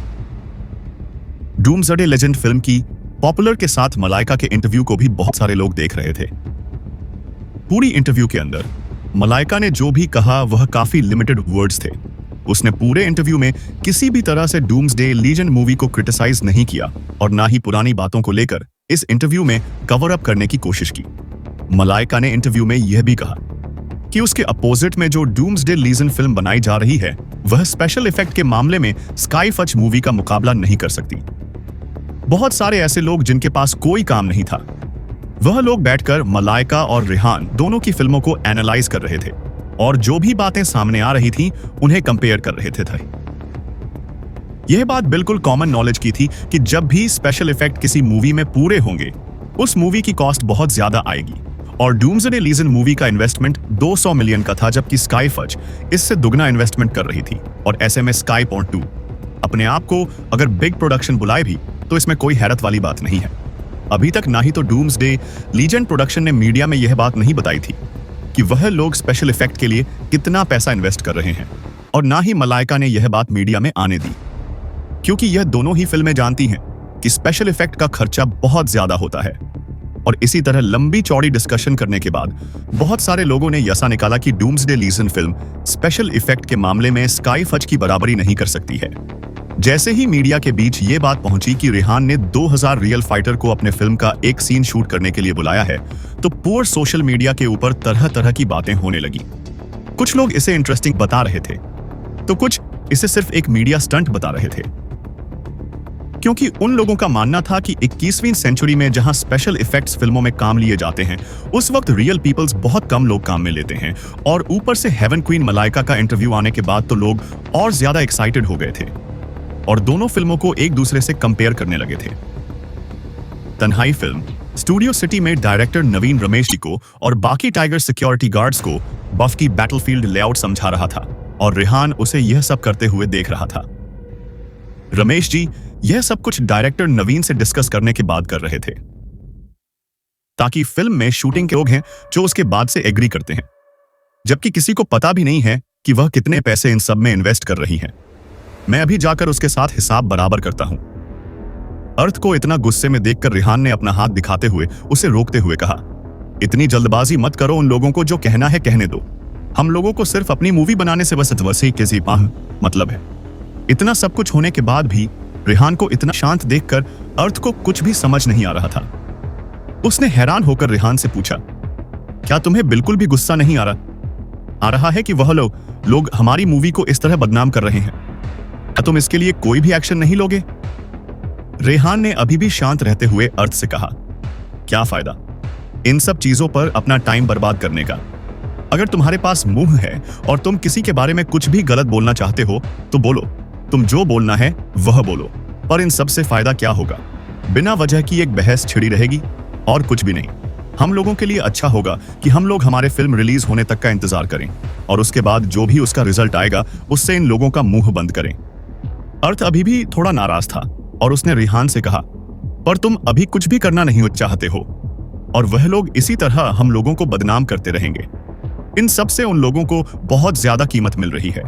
डूम्सडे लेजेंड फिल्म की पॉपुलर के साथ मलाइका के इंटरव्यू को भी बहुत सारे लोग देख रहे थे। पूरी इंटरव्यू के अंदर मलाइका ने जो भी कहा वह काफी लिमिटेड वर्ड्स थे। उसने पूरे इंटरव्यू में किसी भी तरह से डूम्सडे लीजेंड मूवी को क्रिटिसाइज नहीं किया और ना ही पुरानी बातों को लेकर इस इंटरव्यू में कवर अप करने की कोशिश की। मलाइका ने इंटरव्यू में यह भी कहा कि उसके अपोजिट में जो डूम्सडे लीजेंड फिल्म बनाई जा रही है वह स्पेशल इफेक्ट के मामले में स्काई फच मूवी का मुकाबला नहीं कर सकती। बहुत सारे ऐसे लोग जिनके पास कोई काम नहीं था, वह लोग बैठकर मलाइका और रेहान दोनों की फिल्मों को एनालाइज कर रहे थे और जो भी बातें सामने आ रही थी उन्हें कंपेयर कर रहे थे। यह बात बिल्कुल कॉमन नॉलेज की थी कि जब भी स्पेशल इफेक्ट किसी मूवी में पूरे होंगे उस मूवी की कॉस्ट बहुत ज्यादा आएगी और डूम्सडे लीजेंड मूवी का इन्वेस्टमेंट 200 मिलियन का था, जबकि स्काई फच इससे दुगना इन्वेस्टमेंट कर रही थी। और ऐसे में स्काई पॉइंट 2 अपने आप को अगर बिग प्रोडक्शन बुलाए भी तो इसमें कोई हैरत वाली बात नहीं है। अभी तक ना ही तो डूम्सडे लीजेंड प्रोडक्शन ने मीडिया में यह बात नहीं बताई थी कि वह लोग स्पेशल इफेक्ट के लिए कितना पैसा इन्वेस्ट कर रहे हैं, और ना ही मलाइका ने यह बात मीडिया में आने दी, क्योंकि यह दोनों ही फिल्में जानती हैं कि स्पेशल इफेक्ट का खर्चा बहुत ज्यादा होता है। और इसी तरह लंबी चौड़ी डिस्कशन करने के बाद बहुत सारे लोगों ने यसा निकाला कि doomsday legend film special effect के मामले में स्काई फच की बराबरी नहीं कर सकती है। जैसे ही मीडिया के बीच ये बात पहुंची कि रेहान ने 2000 रियल फाइटर को अपने फिल्म का एक सीन शूट करने के लिए बुलाया है, तो पूरे सोशल मीडिया के ऊपर तरह तरह की बातें होने लगी। कुछ लोग इसे इंटरेस्टिंग बता रहे थे तो कुछ इसे सिर्फ एक मीडिया स्टंट बता रहे थे, क्योंकि उन लोगों का मानना था कि 21वीं सेंचुरी में जहां स्पेशल इफेक्ट्स फिल्मों में काम लिए जाते हैं उस वक्त रियल पीपल्स बहुत कम लोग काम में लेते हैं। और ऊपर से हेवन क्वीन मलाइका का इंटरव्यू आने के बाद तो लोग और ज्यादा एक्साइटेड हो गए थे और दोनों फिल्मों को एक दूसरे से कंपेयर करने लगे थे। तन्हाई फिल्म स्टूडियो सिटी में डायरेक्टर नवीन रमेश जी को और बाकी टाइगर सिक्योरिटी गार्ड्स को बफ की बैटलफील्ड लेआउट समझा रहा था और रेहान उसे यह सब करते हुए देख रहा था। रमेश जी यह सब कुछ डायरेक्टर नवीन से डिस्कस करने के बाद कर रहे थे, ताकि फिल्म में शूटिंग के लोग हैं जो उसके बाद से एग्री करते हैं, जबकि किसी को पता भी नहीं है कि वह कितने पैसे इन सब में इन्वेस्ट कर रही हैं। मैं अभी जाकर उसके साथ हिसाब बराबर करता हूं। अर्थ को इतना गुस्से में देखकर रेहान ने अपना हाथ दिखाते हुए उसे रोकते हुए कहा, इतनी जल्दबाजी मत करो, उन लोगों को जो कहना है कहने दो। हम लोगों को सिर्फ अपनी मूवी बनाने से बस वसी के सिपाह मतलब है। इतना सब कुछ होने के बाद भी रेहान को इतना शांत देखकर अर्थ को कुछ भी समझ नहीं आ रहा था। उसने हैरान होकर रेहान से पूछा, क्या तुम्हें बिल्कुल भी गुस्सा नहीं आ रहा है कि वह लोग हमारी मूवी को इस तरह बदनाम कर रहे हैं? क्या तुम इसके लिए कोई भी एक्शन नहीं लोगे? रेहान ने अभी भी शांत रहते हुए अर्थ से कहा, क्या फायदा इन सब चीजों पर अपना टाइम बर्बाद करने का? अगर तुम्हारे पास मुंह है और तुम किसी के बारे में कुछ भी गलत बोलना चाहते हो तो बोलो, तुम जो बोलना है वह बोलो, पर इन सब से फायदा क्या होगा? बिना वजह की एक बहस छिड़ी रहेगी और कुछ भी नहीं। हम लोगों के लिए अच्छा होगा कि हम लोग हमारे फिल्म रिलीज होने तक का इंतजार करें और उसके बाद जो भी उसका रिजल्ट आएगा उससे इन लोगों का मुंह बंद करें। अर्थ अभी भी थोड़ा नाराज था और उसने रेहान से कहा, पर तुम अभी कुछ भी करना नहीं चाहते हो और वह लोग इसी तरह हम लोगों को बदनाम करते रहेंगे। इन सब से उन लोगों को बहुत ज्यादा कीमत मिल रही है।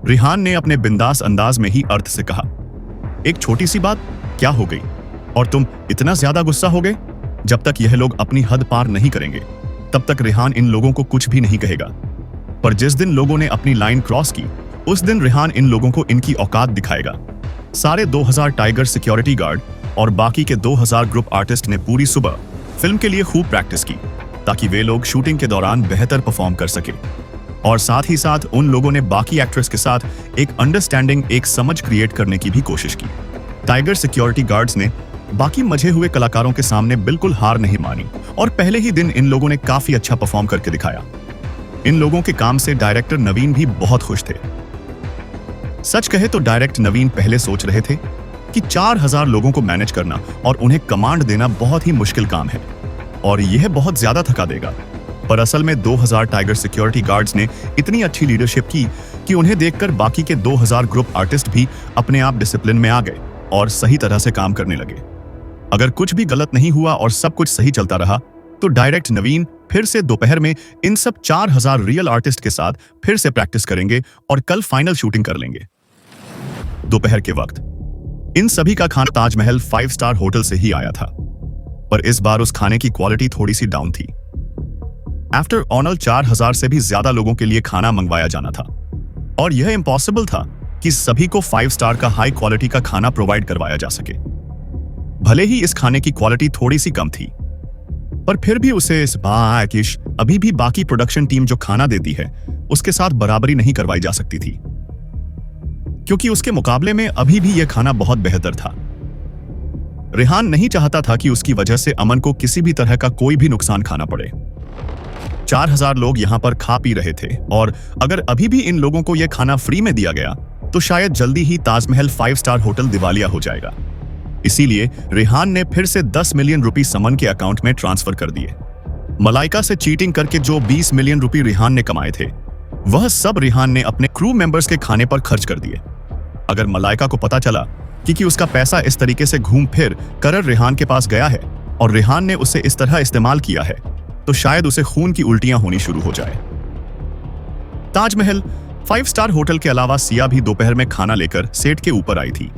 रेहान ने अपने बिंदास अंदाज में ही अर्थ से कहा, एक छोटी सी बात क्या हो गई और तुम इतना ज्यादा गुस्सा हो गए? जब तक यह लोग अपनी हद पार नहीं करेंगे तब तक रेहान इन लोगों को कुछ भी नहीं कहेगा, पर जिस दिन लोगों ने अपनी लाइन क्रॉस की उस दिन रेहान इन लोगों को इनकी औकात दिखाएगा। सारे 2000 टाइगर सिक्योरिटी गार्ड और बाकी के 2000 ग्रुप आर्टिस्ट ने पूरी सुबह फिल्म के लिए खूब प्रैक्टिस की ताकि वे लोग शूटिंग के दौरान बेहतर परफॉर्म कर सके, और साथ ही साथ उन लोगों ने बाकी एक्ट्रेस के साथ एक अंडरस्टैंडिंग, एक समझ क्रिएट करने की भी कोशिश की। टाइगर सिक्योरिटी गार्ड्स ने बाकी मजे हुए कलाकारों के सामने बिल्कुल हार नहीं मानी और पहले ही दिन इन लोगों ने काफी अच्छा परफॉर्म करके दिखाया। इन लोगों के काम से डायरेक्टर नवीन भी बहुत खुश थे। सच कहे तो डायरेक्टर नवीन पहले सोच रहे थे कि 4000 लोगों को मैनेज करना और उन्हें कमांड देना बहुत ही मुश्किल काम है और यह बहुत ज्यादा थका देगा, पर असल में 2000 टाइगर सिक्योरिटी गार्ड्स ने इतनी अच्छी लीडरशिप की कि उन्हें देखकर बाकी के 2000 ग्रुप आर्टिस्ट भी अपने आप डिसिप्लिन में आ गए और सही तरह से काम करने लगे। अगर कुछ भी गलत नहीं हुआ और सब कुछ सही चलता रहा तो डायरेक्टर नवीन फिर से दोपहर में इन सब 4000 रियल आर्टिस्ट के साथ फिर से प्रैक्टिस करेंगे और कल फाइनल शूटिंग कर लेंगे। दोपहर के वक्त इन सभी का खाना ताजमहल 5 स्टार होटल से ही आया था, पर इस बार उस खाने की क्वालिटी थोड़ी सी डाउन थी। आफ्टर ऑनल 4000 से भी ज्यादा लोगों के लिए खाना मंगवाया जाना था और यह इम्पॉसिबल था कि सभी को 5 स्टार का हाई क्वालिटी का खाना प्रोवाइड करवाया जा सके। भले ही इस खाने की क्वालिटी थोड़ी सी कम थी, पर फिर भी उसे इस बाकिश अभी भी बाकी प्रोडक्शन टीम जो खाना देती है उसके साथ बराबरी नहीं करवाई जा सकती थी, क्योंकि उसके मुकाबले में अभी भी यह खाना बहुत बेहतर था। रेहान नहीं चाहता था कि उसकी वजह से अमन को किसी भी तरह का कोई भी नुकसान खाना पड़े। 4000 लोग यहां पर खा पी रहे थे और अगर अभी भी इन लोगों को यह खाना फ्री में दिया गया तो शायद जल्दी ही ताजमहल 5 स्टार होटल दिवालिया हो जाएगा। इसीलिए रेहान ने फिर से 10 मिलियन रुपए समन के अकाउंट में ट्रांसफर कर दिए। मलाइका से चीटिंग करके जो 20 मिलियन रुपए रेहान ने कमाए थे वह सब रेहान ने अपने क्रू मेंबर्स के खाने पर खर्च कर दिए। अगर मलाइका को पता चला कि उसका पैसा इस तरीके से घूम फिर कर रेहान के पास गया है और रेहान ने उसे इस तरह इस्तेमाल किया है तो शायद उसे खून की उल्टियां होनी शुरू हो जाए। ताजमहल 5 स्टार होटल के अलावा सिया भी दोपहर में खाना लेकर सेट के ऊपर आई थी।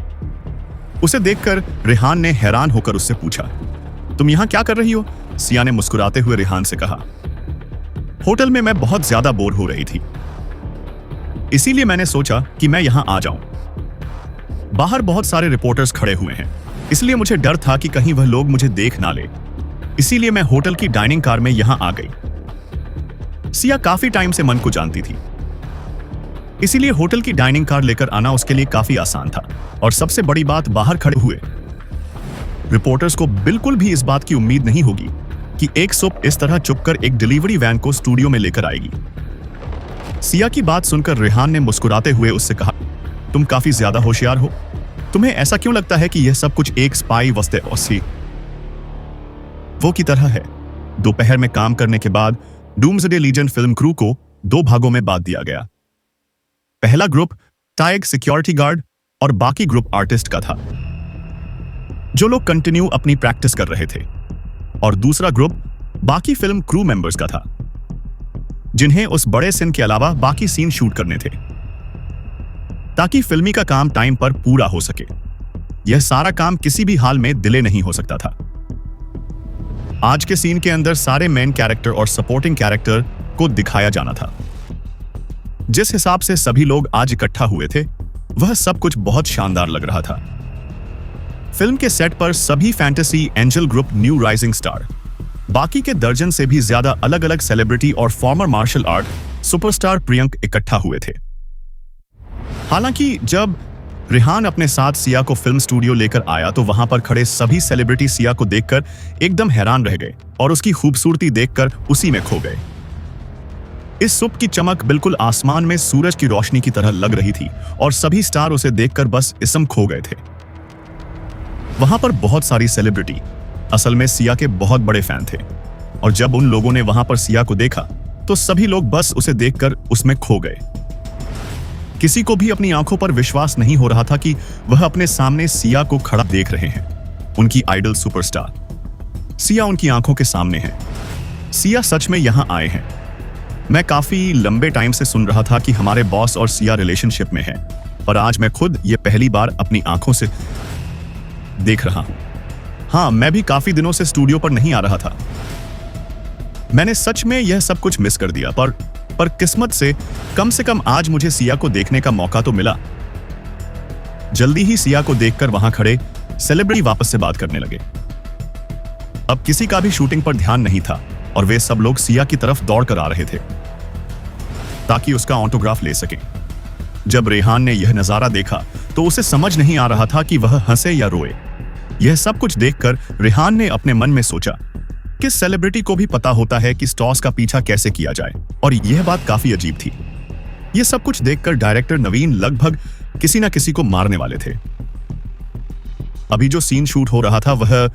उसे देखकर रेहान ने हैरान होकर उससे पूछा, तुम यहां क्या कर रही हो? सिया ने मुस्कुराते हुए रेहान से कहा, होटल में मैं बहुत ज्यादा बोर हो रही थी, इसीलिए मैंने सोचा कि मैं यहां आ जाऊं। बाहर बहुत सारे रिपोर्टर्स खड़े हुए हैं, इसलिए मुझे डर था कि कहीं वह लोग मुझे देख ना ले, इसीलिए मैं होटल की डाइनिंग कार में यहां आ गई। सिया काफी टाइम से मन को जानती थी, इसीलिए होटल की डाइनिंग कार लेकर आना उसके लिए काफी आसान था। और सबसे बड़ी बात, बाहर खड़े हुए रिपोर्टर्स को बिल्कुल भी इस बात की उम्मीद नहीं होगी कि एक सुप इस तरह चुपकर एक डिलीवरी वैन को स्टूडियो में लेकर आएगी। सिया की बात सुनकर रेहान ने मुस्कुराते हुए उससे कहा, तुम काफी ज्यादा होशियार हो। तुम्हें ऐसा क्यों लगता है कि यह सब कुछ एक स्पाई वस्ते ओसी वो की तरह है? दोपहर में काम करने के बाद डूम्सडे लीजन फिल्म क्रू को 2 भागों में बांट दिया गया। पहला ग्रुप टाइगर सिक्योरिटी गार्ड और बाकी ग्रुप आर्टिस्ट का था, जो लोग कंटिन्यू अपनी प्रैक्टिस कर रहे थे, और दूसरा ग्रुप बाकी फिल्म क्रू मेंबर्स का था, जिन्हें उस बड़े सीन के अलावा बाकी सीन शूट करने थे, ताकि फिल्मी का काम टाइम पर पूरा हो सके। यह सारा काम किसी भी हाल में डिले नहीं हो सकता था। आज के सीन के अंदर सारे मेन कैरेक्टर और सपोर्टिंग कैरेक्टर को दिखाया जाना था। जिस हिसाब से सभी लोग आज इकट्ठा हुए थे, वह सब कुछ बहुत शानदार लग रहा था। फिल्म के सेट पर सभी fantasy angel group new rising star, बाकी के दर्जन से भी ज्यादा अलग अलग सेलिब्रिटी और former martial art superstar Priyank इकट्ठा हुए थे। हालांकि जब रेहान अपने साथ सिया को फिल्म स्टूडियो लेकर आया तो वहां पर खड़े सभी सेलिब्रिटी सिया को देखकर एकदम हैरान रह गए और उसकी खूबसूरती देखकर उसी में खो गए। इस सुप की चमक बिल्कुल आसमान में सूरज की रोशनी की तरह लग रही थी और सभी स्टार उसे देखकर बस इसम खो गए थे। वहां पर बहुत सारी सेलिब्रिटी असल में सिया के बहुत बड़े फैन थे और जब उन लोगों ने वहां पर सिया को देखा तो सभी लोग बस उसे देखकर उसमें खो गए। किसी को भी अपनी आंखों पर विश्वास नहीं हो रहा था कि वह अपने सामने सिया को खड़ा देख रहे हैं, उनकी आइडल सुपरस्टार। सिया उनकी आंखों के सामने है। सिया सच में यहां आए हैं। मैं काफी लंबे टाइम से सुन रहा था कि हमारे बॉस और सिया रिलेशनशिप में है, पर आज मैं खुद ये पहली बार अपनी आंखों से देख रहा हूं। हाँ, मैं भी काफी दिनों से स्टूडियो पर नहीं आ रहा था। मैंने सच में यह सब कुछ मिस कर दिया, पर किस्मत से कम आज मुझे सिया को देखने का मौका तो मिला। जल्दी ही सिया को देखकर वहां खड़े सेलिब्रिटी वापस से बात करने लगे। अब किसी का भी शूटिंग पर ध्यान नहीं था और वे सब लोग सिया की तरफ दौड़ कर आ रहे थे ताकि उसका ऑटोग्राफ ले सके। जब रेहान ने यह नजारा देखा तो उसे समझ नहीं आ रहा था कि वह हंसे या रोए। यह सब कुछ देखकर रेहान ने अपने मन में सोचा, किस सेलिब्रिटी को भी पता होता है कि स्टॉस का पीछा कैसे किया जाए, और यह बात काफी अजीब थी। यह सब कुछ देखकर डायरेक्टर नवीन लगभग किसी न किसी को मारने वाले थे। अभी जो सीन शूट हो रहा था वह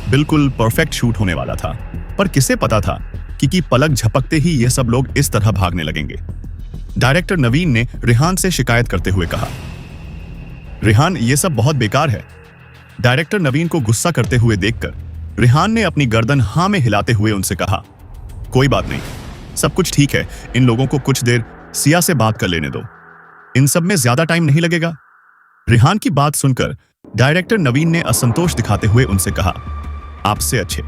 बिल्कुल परफेक्ट शूट होने वाला था, पर किसे पता था कि पलक झपकते ही यह सब लोग इस तरह भागने लगेंगे। डायरेक्टर नवीन ने रेहान से शिकायत करते हुए कहा, रेहान, यह सब बहुत बेकार है। डायरेक्टर नवीन को गुस्सा करते हुए देखकर रेहान ने अपनी गर्दन हां में हिलाते हुए उनसे कहा, कोई बात नहीं, सब कुछ ठीक है। इन लोगों को कुछ देर सिया से बात कर लेने दो, इन सब में ज्यादा टाइम नहीं लगेगा। रेहान की बात सुनकर डायरेक्टर नवीन ने असंतोष दिखाते हुए उनसे कहा, आपसे अच्छे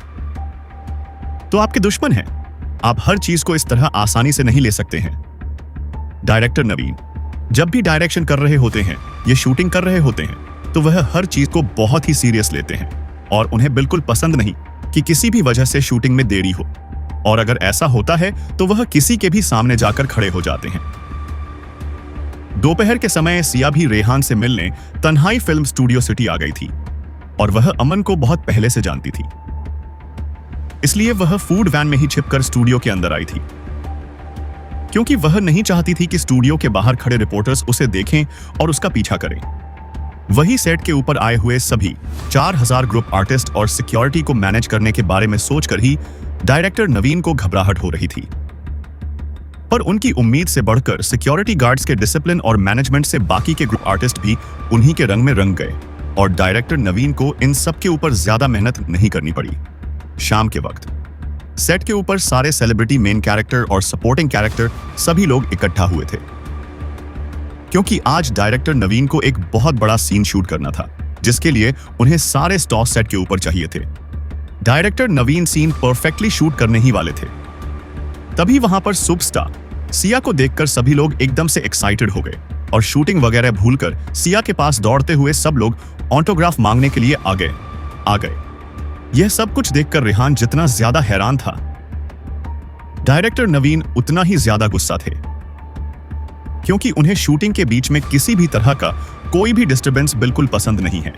तो आपके दुश्मन हैं। आप हर चीज को इस तरह आसानी से नहीं ले सकते हैं। डायरेक्टर नवीन जब भी डायरेक्शन कर रहे होते हैं, ये शूटिंग कर रहे होते हैं, तो वह हर चीज को बहुत ही सीरियस लेते हैं और उन्हें बिल्कुल पसंद नहीं कि किसी भी वजह से शूटिंग में देरी हो, और अगर ऐसा होता है तो वह किसी के भी सामने जाकर खड़े हो जाते हैं। दोपहर के समय सिया भी रेहान से मिलने तन्हाई फिल्म स्टूडियो सिटी आ गई थी और वह अमन को बहुत पहले से जानती थी, इसलिए वह फूड वैन में ही छिपकर स्टूडियो के अंदर आई थी, क्योंकि वह नहीं चाहती थी कि स्टूडियो के बाहर खड़े रिपोर्टर्स उसे देखें और उसका पीछा करें। वही सेट के ऊपर आए हुए सभी 4000 ग्रुप आर्टिस्ट और सिक्योरिटी को मैनेज करने के बारे में सोचकर ही डायरेक्टर नवीन को घबराहट हो रही थी। पर उनकी उम्मीद से बढ़कर सिक्योरिटी गार्ड्स के डिसिप्लिन और मैनेजमेंट से बाकी के ग्रुप आर्टिस्ट भी उन्हीं के रंग में रंग गए और डायरेक्टर नवीन को इन सब के ऊपर ज्यादा मेहनत नहीं करनी पड़ी। शाम के वक्त सेट के ऊपर सारे सेलिब्रिटी, मेन कैरेक्टर और सपोर्टिंग कैरेक्टर सभी लोग इकट्ठा हुए थे, क्योंकि आज डायरेक्टर नवीन को एक बहुत बड़ा सीन शूट करना था, जिसके लिए उन्हें सारे स्टॉस सेट के ऊपर चाहिए थे। डायरेक्टर नवीन सीन परफेक्टली शूट करने ही वाले थे। तभी वहां पर सुपरस्टार सिया को देखकर सभी लोग एकदम से एक्साइटेड हो गए और शूटिंग वगैरह भूलकर सिया के पास दौड़ते हुए सब लोग ऑटोग्राफ मांगने के लिए आ गए। यह सब कुछ देखकर रेहान जितना ज्यादा हैरान था, डायरेक्टर नवीन उतना ही ज्यादा गुस्सा थे, क्योंकि उन्हें शूटिंग के बीच में किसी भी तरह का कोई भी डिस्टरबेंस बिल्कुल पसंद नहीं है।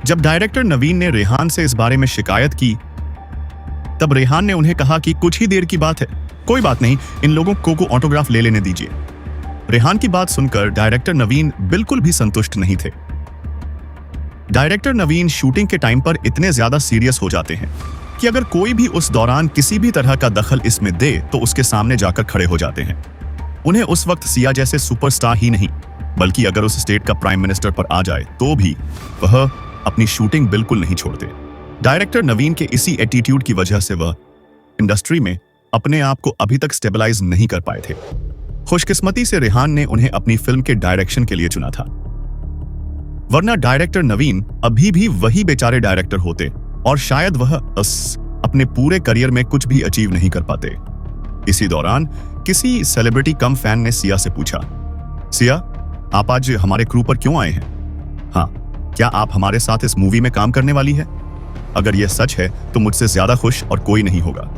जब डायरेक्टर नवीन ने रेहान से इस बारे में शिकायत की, तब रेहान ने उन्हें कहा कि कुछ ही देर की बात है, कोई बात नहीं, इन लोगों को ऑटोग्राफ ले लेने दीजिए। रेहान की बात सुनकर डायरेक्टर नवीन बिल्कुल भी संतुष्ट नहीं थे। डायरेक्टर नवीन शूटिंग के टाइम पर इतने ज्यादा सीरियस हो जाते हैं कि अगर कोई भी उस दौरान किसी भी तरह का दखल इसमें दे तो उसके सामने जाकर खड़े हो जाते हैं। उन्हें उस वक्त सिया जैसे सुपरस्टार ही नहीं बल्कि अगर उस स्टेट का प्राइम मिनिस्टर पर आ जाए तो भी वह अपनी शूटिंग बिल्कुल नहीं छोड़ते। डायरेक्टर नवीन के इसी एटीट्यूड की वजह से वह इंडस्ट्री में अपने आप को अभी तक स्टेबलाइज नहीं कर पाए थे। खुशकिस्मती से रेहान ने उन्हें अपनी फिल्म के डायरेक्शन के लिए चुना था, वरना डायरेक्टर नवीन अभी भी वही बेचारे डायरेक्टर होते और शायद वह अपने पूरे करियर में कुछ भी अचीव नहीं कर पाते। इसी दौरान किसी सेलिब्रिटी कम फैन ने सिया से पूछा, सिया, आप आज हमारे क्रू पर क्यों आए हैं? हाँ, क्या आप हमारे साथ इस मूवी में काम करने वाली है? अगर यह सच है तो मुझसे ज्यादा खुश और कोई नहीं होगा।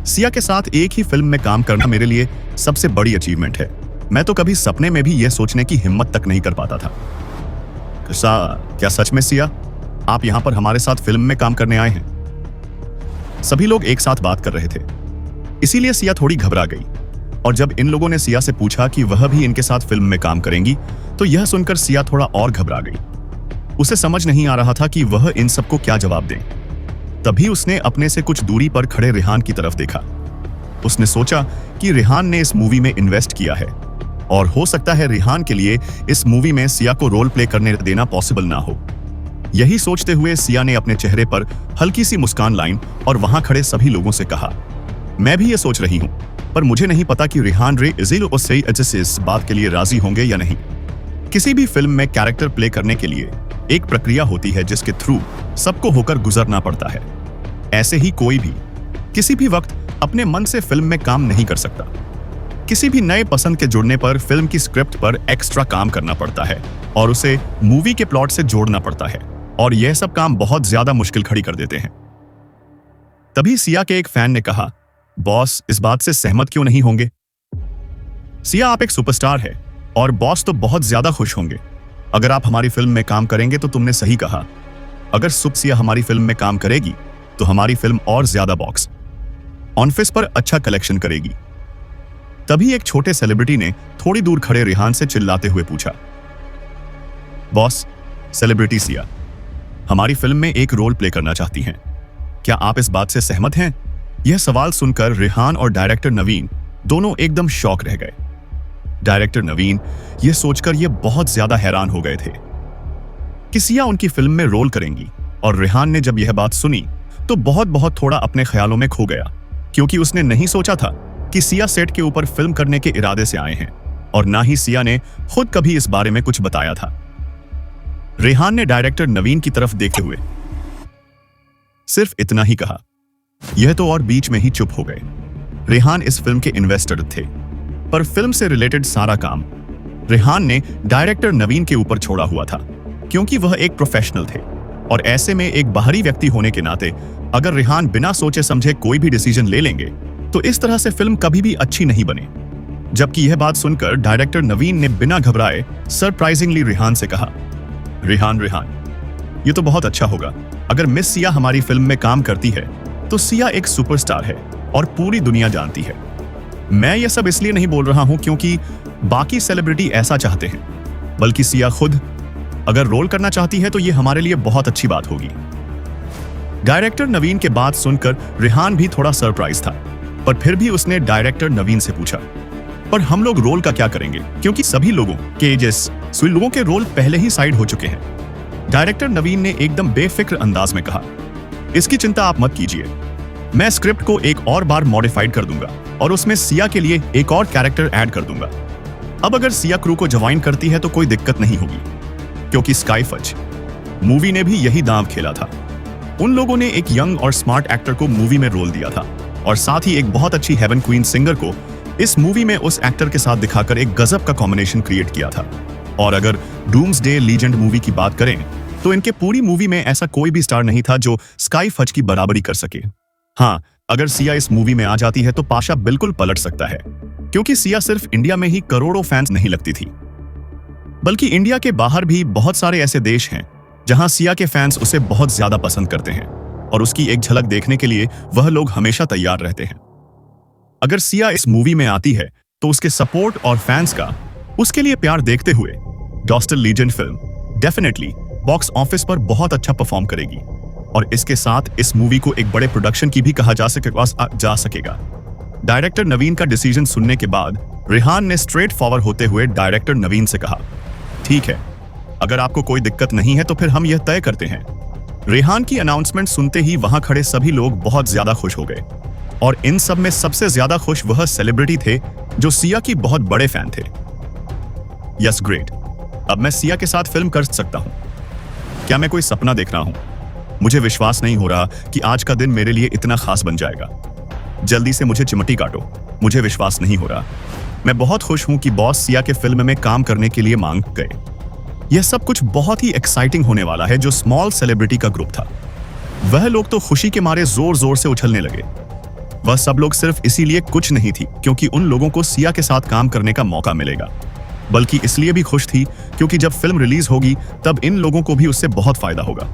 सिया के साथ एक ही फिल्म में काम करना मेरे लिए सबसे बड़ी अचीवमेंट है। मैं तो कभी सपने में भी यह सोचने की हिम्मत तक नहीं कर पाता था। क्या सच में सिया, आप यहां पर हमारे साथ फिल्म में काम करने आए हैं? सभी लोग एक साथ बात कर रहे थे, इसीलिए सिया थोड़ी घबरा गई। और जब इन लोगों ने सिया से पूछा कि वह भी इनके साथ फिल्म में काम करेंगी, तो यह सुनकर सिया थोड़ा और घबरा गई। उसे समझ नहीं आ रहा था कि वह इन सबको क्या जवाब दे। तभी उसने अपने से कुछ दूरी पर खड़े रेहान की तरफ देखा। उसने सोचा कि रेहान ने इस मूवी में इन्वेस्ट किया है और हो सकता है रेहान के लिए इस मूवी में सिया को रोल प्ले करने देना पॉसिबल ना हो। यही सोचते हुए सिया ने अपने चेहरे पर हल्की सी मुस्कान लाई और वहां खड़े सभी लोगों से कहा, मैं भी ये सोच रही हूं, पर मुझे नहीं पता कि रेहान रे इस बात के लिए राजी होंगे या नहीं। किसी भी फिल्म में कैरेक्टर प्ले करने के लिए एक प्रक्रिया होती है जिसके थ्रू सबको होकर गुजरना पड़ता है। ऐसे ही कोई भी किसी भी वक्त अपने मन से फिल्म में काम नहीं कर सकता। किसी भी नए पसंद के जुड़ने पर फिल्म की स्क्रिप्ट पर एक्स्ट्रा काम करना पड़ता है और उसे मूवी के प्लॉट से जोड़ना पड़ता है, और यह सब काम बहुत ज्यादा मुश्किल खड़ी कर देते हैं। तभी सिया के एक फैन ने कहा, बॉस इस बात से सहमत क्यों नहीं होंगे? सिया, आप एक सुपरस्टार है और बॉस तो बहुत ज्यादा खुश होंगे। अगर आप हमारी फिल्म में काम करेंगे तो तुमने सही कहा। अगर सिया हमारी फिल्म में काम करेगी तो हमारी फिल्म और ज्यादा बॉक्स ऑफिस पर अच्छा कलेक्शन करेगी। तभी एक छोटे सेलिब्रिटी ने थोड़ी दूर खड़े रेहान से चिल्लाते हुए पूछा, बॉस, सेलिब्रिटी सिया हमारी फिल्म में एक रोल प्ले करना चाहती हैं, क्या आप इस बात से सहमत हैं? यह सवाल सुनकर रेहान और डायरेक्टर नवीन दोनों एकदम शॉक रह गए। डायरेक्टर नवीन यह सोचकर यह बहुत ज्यादा हैरान हो गए थे कि सिया उनकी फिल्म में रोल करेंगी, और रेहान ने जब यह बात सुनी तो बहुत थोड़ा अपने ख्यालों में खो गया, क्योंकि उसने नहीं सोचा था कि सिया सेट के ऊपर फिल्म करने के इरादे से आए हैं, और ना ही सिया ने खुद कभी इस बारे में कुछ बताया था। रेहान ने डायरेक्टर नवीन की तरफ देखते हुए सिर्फ इतना ही कहा, यह तो, और बीच में ही चुप हो गए। रेहान इस फिल्म के इन्वेस्टर थे, पर फिल्म से रिलेटेड सारा काम रेहान ने डायरेक्टर नवीन के ऊपर छोड़ा हुआ था, क्योंकि वह एक प्रोफेशनल थे, और ऐसे में एक बाहरी व्यक्ति होने के नाते अगर रेहान बिना सोचे समझे कोई भी डिसीजन ले लेंगे तो इस तरह से फिल्म कभी भी अच्छी नहीं बने। जबकि यह बात सुनकर डायरेक्टर नवीन ने बिना घबराए सरप्राइजिंगली रेहान से कहा, रेहान, ये तो बहुत अच्छा होगा। अगर मिस सिया हमारी फिल्म में काम करती है तो सिया एक सुपरस्टार है और पूरी दुनिया जानती है। मैं यह सब इसलिए नहीं बोल रहा हूं क्योंकि बाकी सेलिब्रिटी ऐसा चाहते हैं, बल्कि सिया खुद अगर रोल करना चाहती है तो यह हमारे लिए बहुत अच्छी बात होगी। डायरेक्टर नवीन के बात सुनकर रेहान भी थोड़ा सरप्राइज था, पर फिर भी उसने डायरेक्टर नवीन से पूछा, पर हम लोग रोल का क्या करेंगे, क्योंकि सभी लोगों के लोगों के रोल पहले ही साइड हो चुके हैं। डायरेक्टर नवीन ने एकदम बेफिक्र अंदाज में कहा, इसकी चिंता आप मत कीजिए, मैं स्क्रिप्ट को एक और बार मॉडिफाइड कर दूंगा और उसमें सिया के लिए एक और कैरेक्टर ऐड कर दूंगा। अब अगर सिया क्रू को ज्वाइन करती है तो कोई दिक्कत नहीं होगी, क्योंकि स्काई फज मूवी ने भी यही दांव खेला था। उन लोगों ने एक यंग और स्मार्ट एक्टर को मूवी में रोल दिया था, और साथ ही एक बहुत अच्छी हेवन क्वीन सिंगर को इस मूवी में उस एक्टर के साथ दिखाकर एक गजब का कॉम्बिनेशन क्रिएट किया था। और अगर डूम्सडे लीजेंड मूवी की बात करें तो इनके पूरी मूवी में ऐसा कोई भी स्टार नहीं था जो स्काई फज की बराबरी कर सके। हाँ, अगर सिया इस मूवी में आ जाती है तो पाशा बिल्कुल पलट सकता है, क्योंकि सिया सिर्फ इंडिया में ही करोड़ों फैंस नहीं लगती थी, बल्कि इंडिया के बाहर भी बहुत सारे ऐसे देश हैं जहां सिया के फैंस उसे बहुत ज्यादा पसंद करते हैं, और उसकी एक झलक देखने के लिए वह लोग हमेशा तैयार रहते हैं। अगर सिया इस मूवी में आती है तो उसके सपोर्ट और फैंस का उसके लिए प्यार देखते हुए डॉस्टर legend film definitely box office पर बहुत अच्छा परफॉर्म करेगी, और इसके साथ इस मूवी को एक बड़े प्रोडक्शन की भी कहा जा सकेगा। डायरेक्टर नवीन का डिसीजन सुनने के बाद रेहान ने स्ट्रेट फॉरवर्ड होते हुए डायरेक्टर नवीन से कहा, ठीक है, अगर आपको कोई दिक्कत नहीं है तो फिर हम यह तय करते हैं। रेहान की अनाउंसमेंट सुनते ही वहां खड़े सभी लोग बहुत ज्यादा खुश हो गए और इन सब में सबसे ज्यादा खुश वह सेलिब्रिटी थे जो सिया की बहुत बड़े फैन थे। यस ग्रेट, अब मैं सिया के साथ फिल्म कर सकता हूं। क्या मैं कोई सपना देख रहा हूं? मुझे विश्वास नहीं हो रहा कि आज का दिन मेरे लिए इतना खास बन जाएगा। जल्दी से मुझे चिमटी काटो, मुझे विश्वास नहीं हो रहा। मैं बहुत खुश हूं कि बॉस सिया के फिल्म में काम करने के लिए मांग गए। यह सब कुछ बहुत ही एक्साइटिंग होने वाला है। जो स्मॉल सेलिब्रिटी का ग्रुप था, वह लोग तो खुशी के मारे जोर जोर से उछलने लगे। वह सब लोग सिर्फ इसीलिए कुछ नहीं थी क्योंकि उन लोगों को सिया के साथ काम करने का मौका मिलेगा, बल्कि इसलिए भी खुश थी क्योंकि जब फिल्म रिलीज होगी तब इन लोगों को भी उससे बहुत फायदा होगा।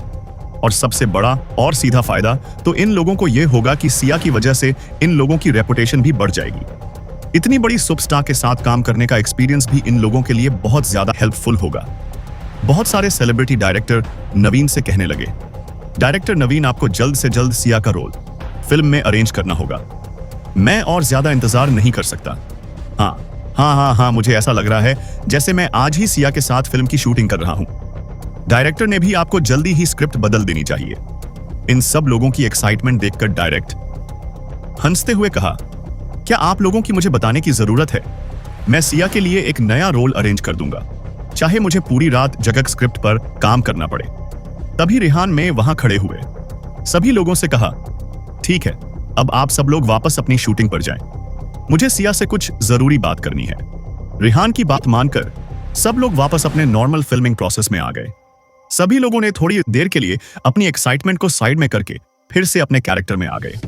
और सबसे बड़ा और सीधा फायदा तो इन लोगों को यह होगा कि सिया की वजह से इन लोगों की रेपुटेशन भी बढ़ जाएगी। इतनी बड़ी सुपरस्टार के साथ काम करने का एक्सपीरियंस भी इन लोगों के लिए बहुत ज्यादा हेल्पफुल होगा। बहुत सारे सेलिब्रिटी डायरेक्टर नवीन से कहने लगे, डायरेक्टर नवीन, आपको जल्द से जल्द सिया का रोल फिल्म में अरेंज करना होगा। मैं और ज्यादा इंतजार नहीं कर सकता। हाँ, मुझे ऐसा लग रहा है जैसे मैं आज ही सिया के साथ फिल्म की शूटिंग कर रहा हूं। डायरेक्टर ने भी आपको जल्दी ही स्क्रिप्ट बदल देनी चाहिए। इन सब लोगों की एक्साइटमेंट देखकर डायरेक्ट हंसते हुए कहा, क्या आप लोगों की मुझे बताने की जरूरत है? मैं सिया के लिए एक नया रोल अरेंज कर दूंगा, चाहे मुझे पूरी रात जगह स्क्रिप्ट पर काम करना पड़े। तभी रेहान में वहां खड़े हुए सभी लोगों से कहा, ठीक है, अब आप सब लोग वापस अपनी शूटिंग पर जाएं। मुझे सिया से कुछ जरूरी बात करनी है। रेहान की बात मानकर सब लोग वापस अपने नॉर्मल फिल्मिंग प्रोसेस में आ गए। सभी लोगों ने थोड़ी देर के लिए अपनी एक्साइटमेंट को साइड में करके फिर से अपने कैरेक्टर में आ गए।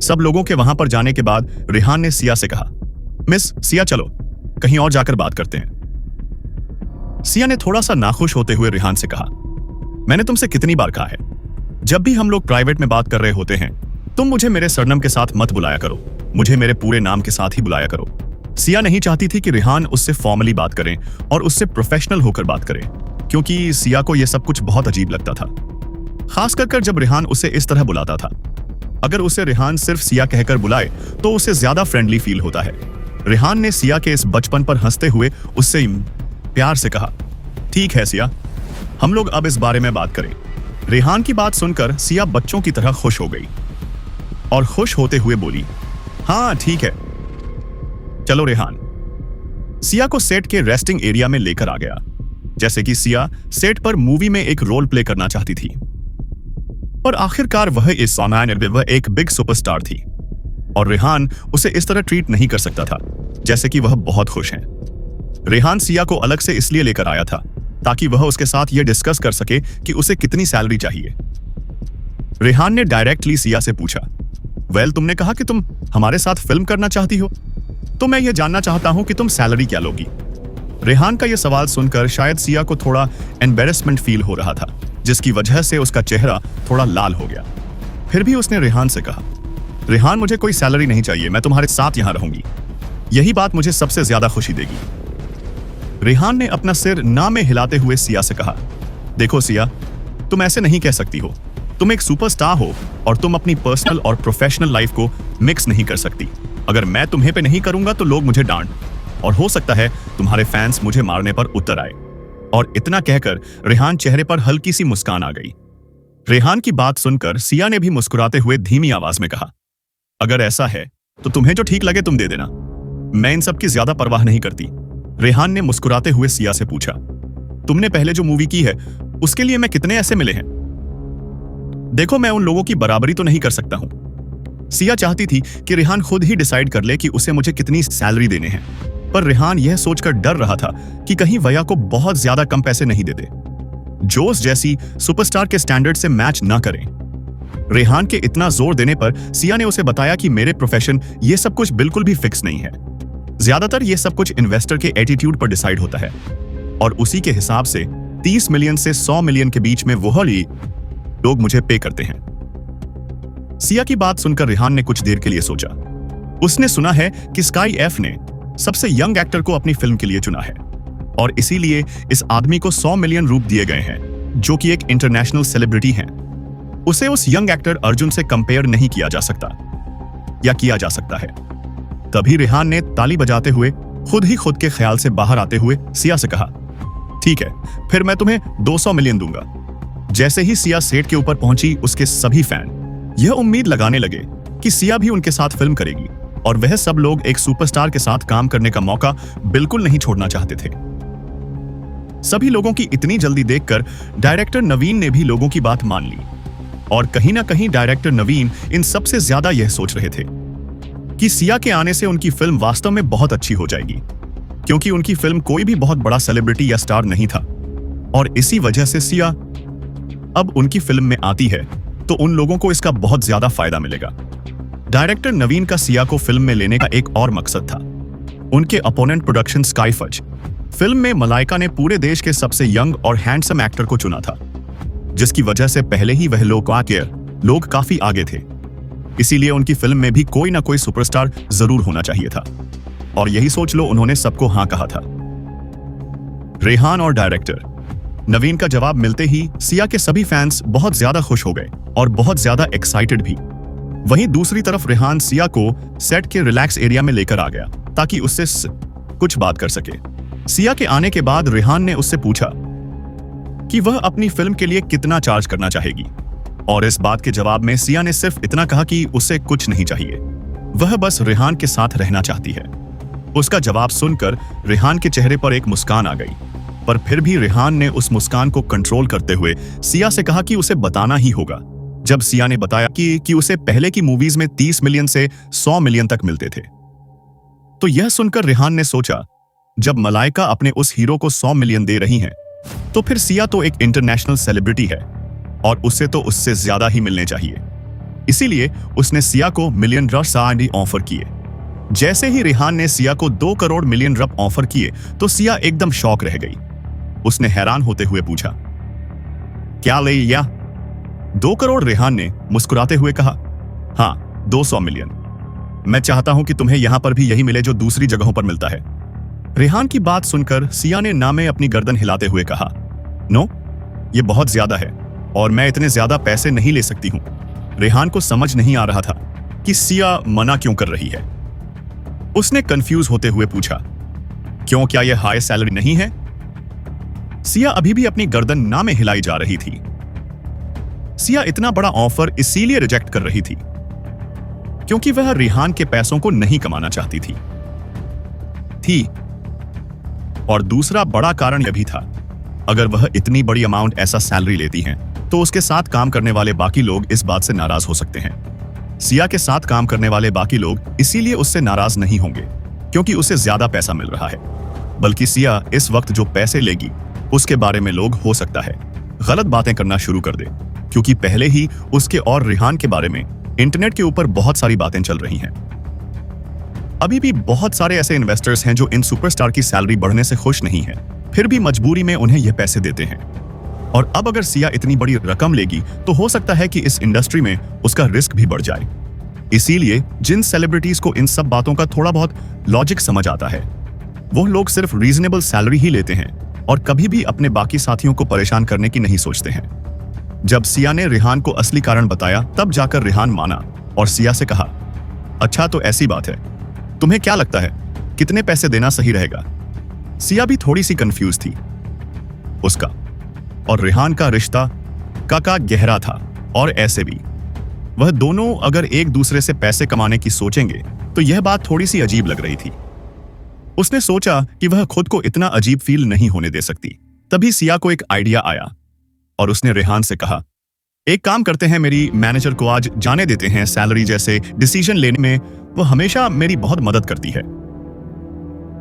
सब लोगों के वहां पर जाने के बाद रेहान ने सिया से कहा, मिस सिया, चलो कहीं और जाकर बात करते हैं। सिया ने थोड़ा सा नाखुश होते हुए रेहान से कहा, मैंने तुमसे कितनी बार कहा है, जब भी हम लोग प्राइवेट में बात कर रहे होते हैं तुम मुझे मेरे सरनेम के साथ मत बुलाया करो, मुझे मेरे पूरे नाम के साथ ही बुलाया करो। सिया नहीं चाहती थी कि रेहान उससे फॉर्मली बात करें और उससे प्रोफेशनल होकर बात करें, क्योंकि सिया को यह सब कुछ बहुत अजीब लगता था, खासकर जब रेहान उसे इस तरह बुलाता था। अगर उसे रेहान सिर्फ सिया कहकर बुलाए तो उसे ज्यादा फ्रेंडली फील होता है। रेहान ने सिया के इस बचपन पर हंसते हुए उससे प्यार से कहा, ठीक है सिया, हम लोग अब इस बारे में बात करें। रेहान की बात सुनकर सिया बच्चों की तरह खुश हो गई और खुश होते हुए बोली, हाँ ठीक है, चलो। रेहान सिया को सेट के रेस्टिंग एरिया में लेकर आ गया, जैसे कि सिया सेट पर मूवी में एक रोल प्ले करना चाहती थी। और आखिरकार वह इस सामान में वह एक बिग सुपरस्टार थी और रेहान उसे इस तरह ट्रीट नहीं कर सकता था जैसे कि वह बहुत खुश है। रेहान सिया को अलग से इसलिए लेकर आया था ताकि वह उसके साथ यह डिस्कस कर सके कि उसे कितनी सैलरी चाहिए। रेहान ने डायरेक्टली सिया से पूछा, वेल, तुमने कहा कि तुम हमारे साथ फिल्म करना चाहती हो, तो मैं यह जानना चाहता हूं कि तुम सैलरी क्या लोगी। रेहान का यह सवाल सुनकर शायद सिया को थोड़ा एम्बेरसमेंट फील हो रहा था, जिसकी वजह से उसका चेहरा थोड़ा लाल हो गया। फिर भी उसने रेहान से कहा, रेहान, मुझे कोई सैलरी नहीं चाहिए, मैं तुम्हारे साथ यहां रहूंगी, यही बात मुझे सबसे ज्यादा खुशी देगी। रेहान ने अपना सिर ना में हिलाते हुए सिया से कहा, देखो सिया, तुम ऐसे नहीं कह सकती हो, तुम एक सुपरस्टार हो और तुम अपनी पर्सनल और प्रोफेशनल लाइफ को मिक्स नहीं कर सकती। अगर मैं तुम्हें पे नहीं करूंगा तो लोग मुझे डांट और हो सकता है तुम्हारे फैंस मुझे मारने पर उतर आए। और इतना कहकर रेहान चेहरे पर हल्की सी मुस्कान आ गई। रेहान की बात सुनकर सिया ने भी मुस्कुराते हुए धीमी आवाज में कहा, अगर ऐसा है तो तुम्हें जो ठीक लगे तुम दे देना, मैं इन सब की ज्यादा परवाह नहीं करती। रेहान ने मुस्कुराते हुए सिया से पूछा, तुमने पहले जो मूवी की है उसके लिए मैं कितने ऐसे मिले हैं? देखो, मैं उन लोगों की बराबरी तो नहीं कर सकता हूं। सिया चाहती थी कि रेहान खुद ही डिसाइड कर ले कि उसे मुझे कितनी सैलरी देने हैं, पर रेहान यह सोचकर डर रहा था कि कहीं वया को बहुत ज्यादा कम पैसे नहीं दे दे, जोश जैसी सुपरस्टार के स्टैंडर्ड से मैच ना करें। रेहान के इतना जोर देने पर सिया ने उसे बताया कि मेरे प्रोफेशन ये सब कुछ बिल्कुल भी फिक्स नहीं है। ज्यादातर ये सब कुछ इन्वेस्टर के एटीट्यूड पर डिसाइड होता है और उसी के हिसाब से 30 मिलियन से 100 मिलियन के बीच में वो लोग मुझे पे करते हैं। सिया की बात सुनकर रेहान ने कुछ देर के लिए सोचा। उसने सुना है कि स्काई एफ ने सबसे यंग एक्टर को अपनी फिल्म के लिए चुना है और इसीलिए इस आदमी को 100 मिलियन रूप दिए गए हैं, जो कि एक इंटरनेशनल सेलिब्रिटी हैं। उसे उस यंग एक्टर अर्जुन से कंपेयर नहीं किया जा सकता या किया जा सकता है। तभी रेहान ने ताली बजाते हुए खुद ही खुद के ख्याल से बाहर आते हुए सिया से कहा, ठीक है, फिर मैं तुम्हें 200 मिलियन दूंगा। जैसे ही सिया सेट के ऊपर पहुंची, उसके सभी फैन यह उम्मीद लगाने लगे कि सिया भी उनके साथ फिल्म करेगी और वह सब लोग एक सुपरस्टार के साथ काम करने का मौका बिल्कुल नहीं छोड़ना चाहते थे। सभी लोगों की इतनी जल्दी देखकर डायरेक्टर नवीन ने भी लोगों की बात मान ली और कहीं ना कहीं डायरेक्टर नवीन इन सबसे ज्यादा यह सोच रहे थे कि सिया के आने से उनकी फिल्म वास्तव में बहुत अच्छी हो जाएगी, क्योंकि उनकी फिल्म कोई भी बहुत बड़ा सेलिब्रिटी या स्टार नहीं था और इसी वजह से सिया अब उनकी फिल्म में आती है तो उन लोगों को इसका बहुत ज्यादा फायदा मिलेगा। डायरेक्टर नवीन का सिया को फिल्म में लेने का एक और मकसद था। उनके अपोनेंट प्रोडक्शन स्काई फज फिल्म में मलाइका ने पूरे देश के सबसे यंग और हैंडसम एक्टर को चुना था, जिसकी वजह से पहले ही वह लोग काफी आगे थे। इसीलिए उनकी फिल्म में भी कोई ना कोई सुपरस्टार जरूर होना चाहिए था और यही सोच लो उन्होंने सबको हां कहा था। रेहान और डायरेक्टर नवीन का जवाब मिलते ही सिया के सभी फैंस बहुत ज्यादा खुश हो गए और बहुत ज्यादा एक्साइटेड भी। वहीं दूसरी तरफ रेहान सिया को सेट के रिलैक्स एरिया में लेकर आ गया ताकि उससे कुछ बात कर सके। सिया के आने के बाद रेहान ने उससे पूछा कि वह अपनी फिल्म के लिए कितना चार्ज करना चाहेगी और इस बात के जवाब में सिया ने सिर्फ इतना कहा कि उसे कुछ नहीं चाहिए, वह बस रेहान के साथ रहना चाहती है। उसका जवाब सुनकर रेहान के चेहरे पर एक मुस्कान आ गई, पर फिर भी रेहान ने उस मुस्कान को कंट्रोल करते हुए सिया से कहा कि उसे बताना ही होगा। जब सिया ने बताया कि उसे पहले की मूवीज में 30 मिलियन से 100 मिलियन तक मिलते थे, तो यह सुनकर रेहान ने सोचा, जब मलाइका अपने उस हीरो को 100 मिलियन दे रही हैं, तो फिर सिया तो एक इंटरनेशनल सेलिब्रिटी है और उसे तो उससे ज्यादा ही मिलने चाहिए। इसीलिए उसने सिया को मिलियन रफ ऑफर किए। जैसे ही रेहान ने सिया को 2 करोड़ मिलियन रफ ऑफर किए तो सिया एकदम शॉक रह गई। उसने हैरान होते हुए पूछा, क्या ले लिया? 2 करोड़? रेहान ने मुस्कुराते हुए कहा, हाँ, 200 मिलियन। मैं चाहता हूं कि तुम्हें यहां पर भी यही मिले जो दूसरी जगहों पर मिलता है। रेहान की बात सुनकर सिया ने ना में अपनी गर्दन हिलाते हुए कहा, नो, ये बहुत ज्यादा है और मैं इतने ज्यादा पैसे नहीं ले सकती हूं। रेहान को समझ नहीं आ रहा था कि सिया मना क्यों कर रही है। उसने कंफ्यूज होते हुए पूछा, क्यों, क्या यह हाई सैलरी नहीं है? सिया अभी भी अपनी गर्दन ना में हिलाई जा रही थी। सिया इतना बड़ा ऑफर इसीलिए रिजेक्ट कर रही थी क्योंकि वह रेहान के पैसों को नहीं कमाना चाहती थी। और दूसरा बड़ा कारण यह भी था, अगर वह इतनी बड़ी अमाउंट ऐसा सैलरी लेती हैं, तो उसके साथ काम करने वाले बाकी लोग इस बात से नाराज हो सकते हैं। सिया के साथ काम करने वाले बाकी लोग इसीलिए उससे नाराज नहीं होंगे क्योंकि उसे ज्यादा पैसा मिल रहा है, बल्कि सिया इस वक्त जो पैसे लेगी उसके बारे में लोग हो सकता है गलत बातें करना शुरू कर दे, क्योंकि पहले ही उसके और रेहान के बारे में इंटरनेट के ऊपर बहुत सारी बातें चल रही हैं। अभी भी बहुत सारे ऐसे इन्वेस्टर्स हैं जो इन सुपरस्टार की सैलरी बढ़ने से खुश नहीं हैं, फिर भी मजबूरी में उन्हें यह पैसे देते हैं। और अब अगर सिया इतनी बड़ी रकम लेगी तो हो सकता है कि इस इंडस्ट्री में उसका रिस्क भी बढ़ जाए। इसीलिए जिन सेलिब्रिटीज को इन सब बातों का थोड़ा बहुत लॉजिक समझ आता है, वो लोग सिर्फ रीजनेबल सैलरी ही लेते हैं और कभी भी अपने बाकी साथियों को परेशान करने की नहीं सोचते हैं। जब सिया ने रेहान को असली कारण बताया, तब जाकर रेहान माना और सिया से कहा, अच्छा, तो ऐसी बात है, तुम्हें क्या लगता है कितने पैसे देना सही रहेगा? सिया भी थोड़ी सी कंफ्यूज थी। उसका और रेहान का रिश्ता काका गहरा था और ऐसे भी वह दोनों अगर एक दूसरे से पैसे कमाने की सोचेंगे तो यह बात थोड़ी सी अजीब लग रही थी। उसने सोचा कि वह खुद को इतना अजीब फील नहीं होने दे सकती। तभी सिया को एक आइडिया आया और उसने रेहान से कहा, एक काम करते हैं, मेरी मैनेजर को आज जाने देते हैं। सैलरी जैसे डिसीजन लेने में वो हमेशा मेरी बहुत मदद करती है।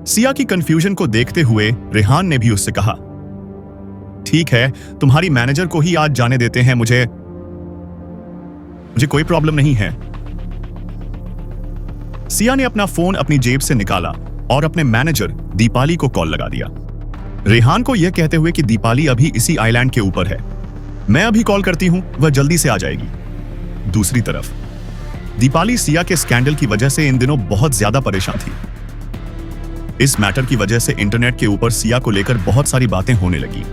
सिया की कंफ्यूजन को देखते हुए रेहान ने भी उससे कहा, ठीक है, तुम्हारी मैनेजर को ही आज जाने देते हैं, मुझे कोई प्रॉब्लम नहीं है। सिया ने अपना फोन अपनी जेब से निकाला और अपने मैनेजर दीपाली को कॉल लगा दिया, रेहान को यह कहते हुए कि दीपाली अभी इसी आइलैंड के ऊपर है, मैं अभी कॉल करती हूं, वह जल्दी से आ जाएगी। दूसरी तरफ दीपाली सिया के स्कैंडल की वजह से इन दिनों बहुत ज्यादा परेशान थी। इस मैटर की वजह से इंटरनेट के ऊपर सिया को लेकर बहुत सारी बातें होने लगी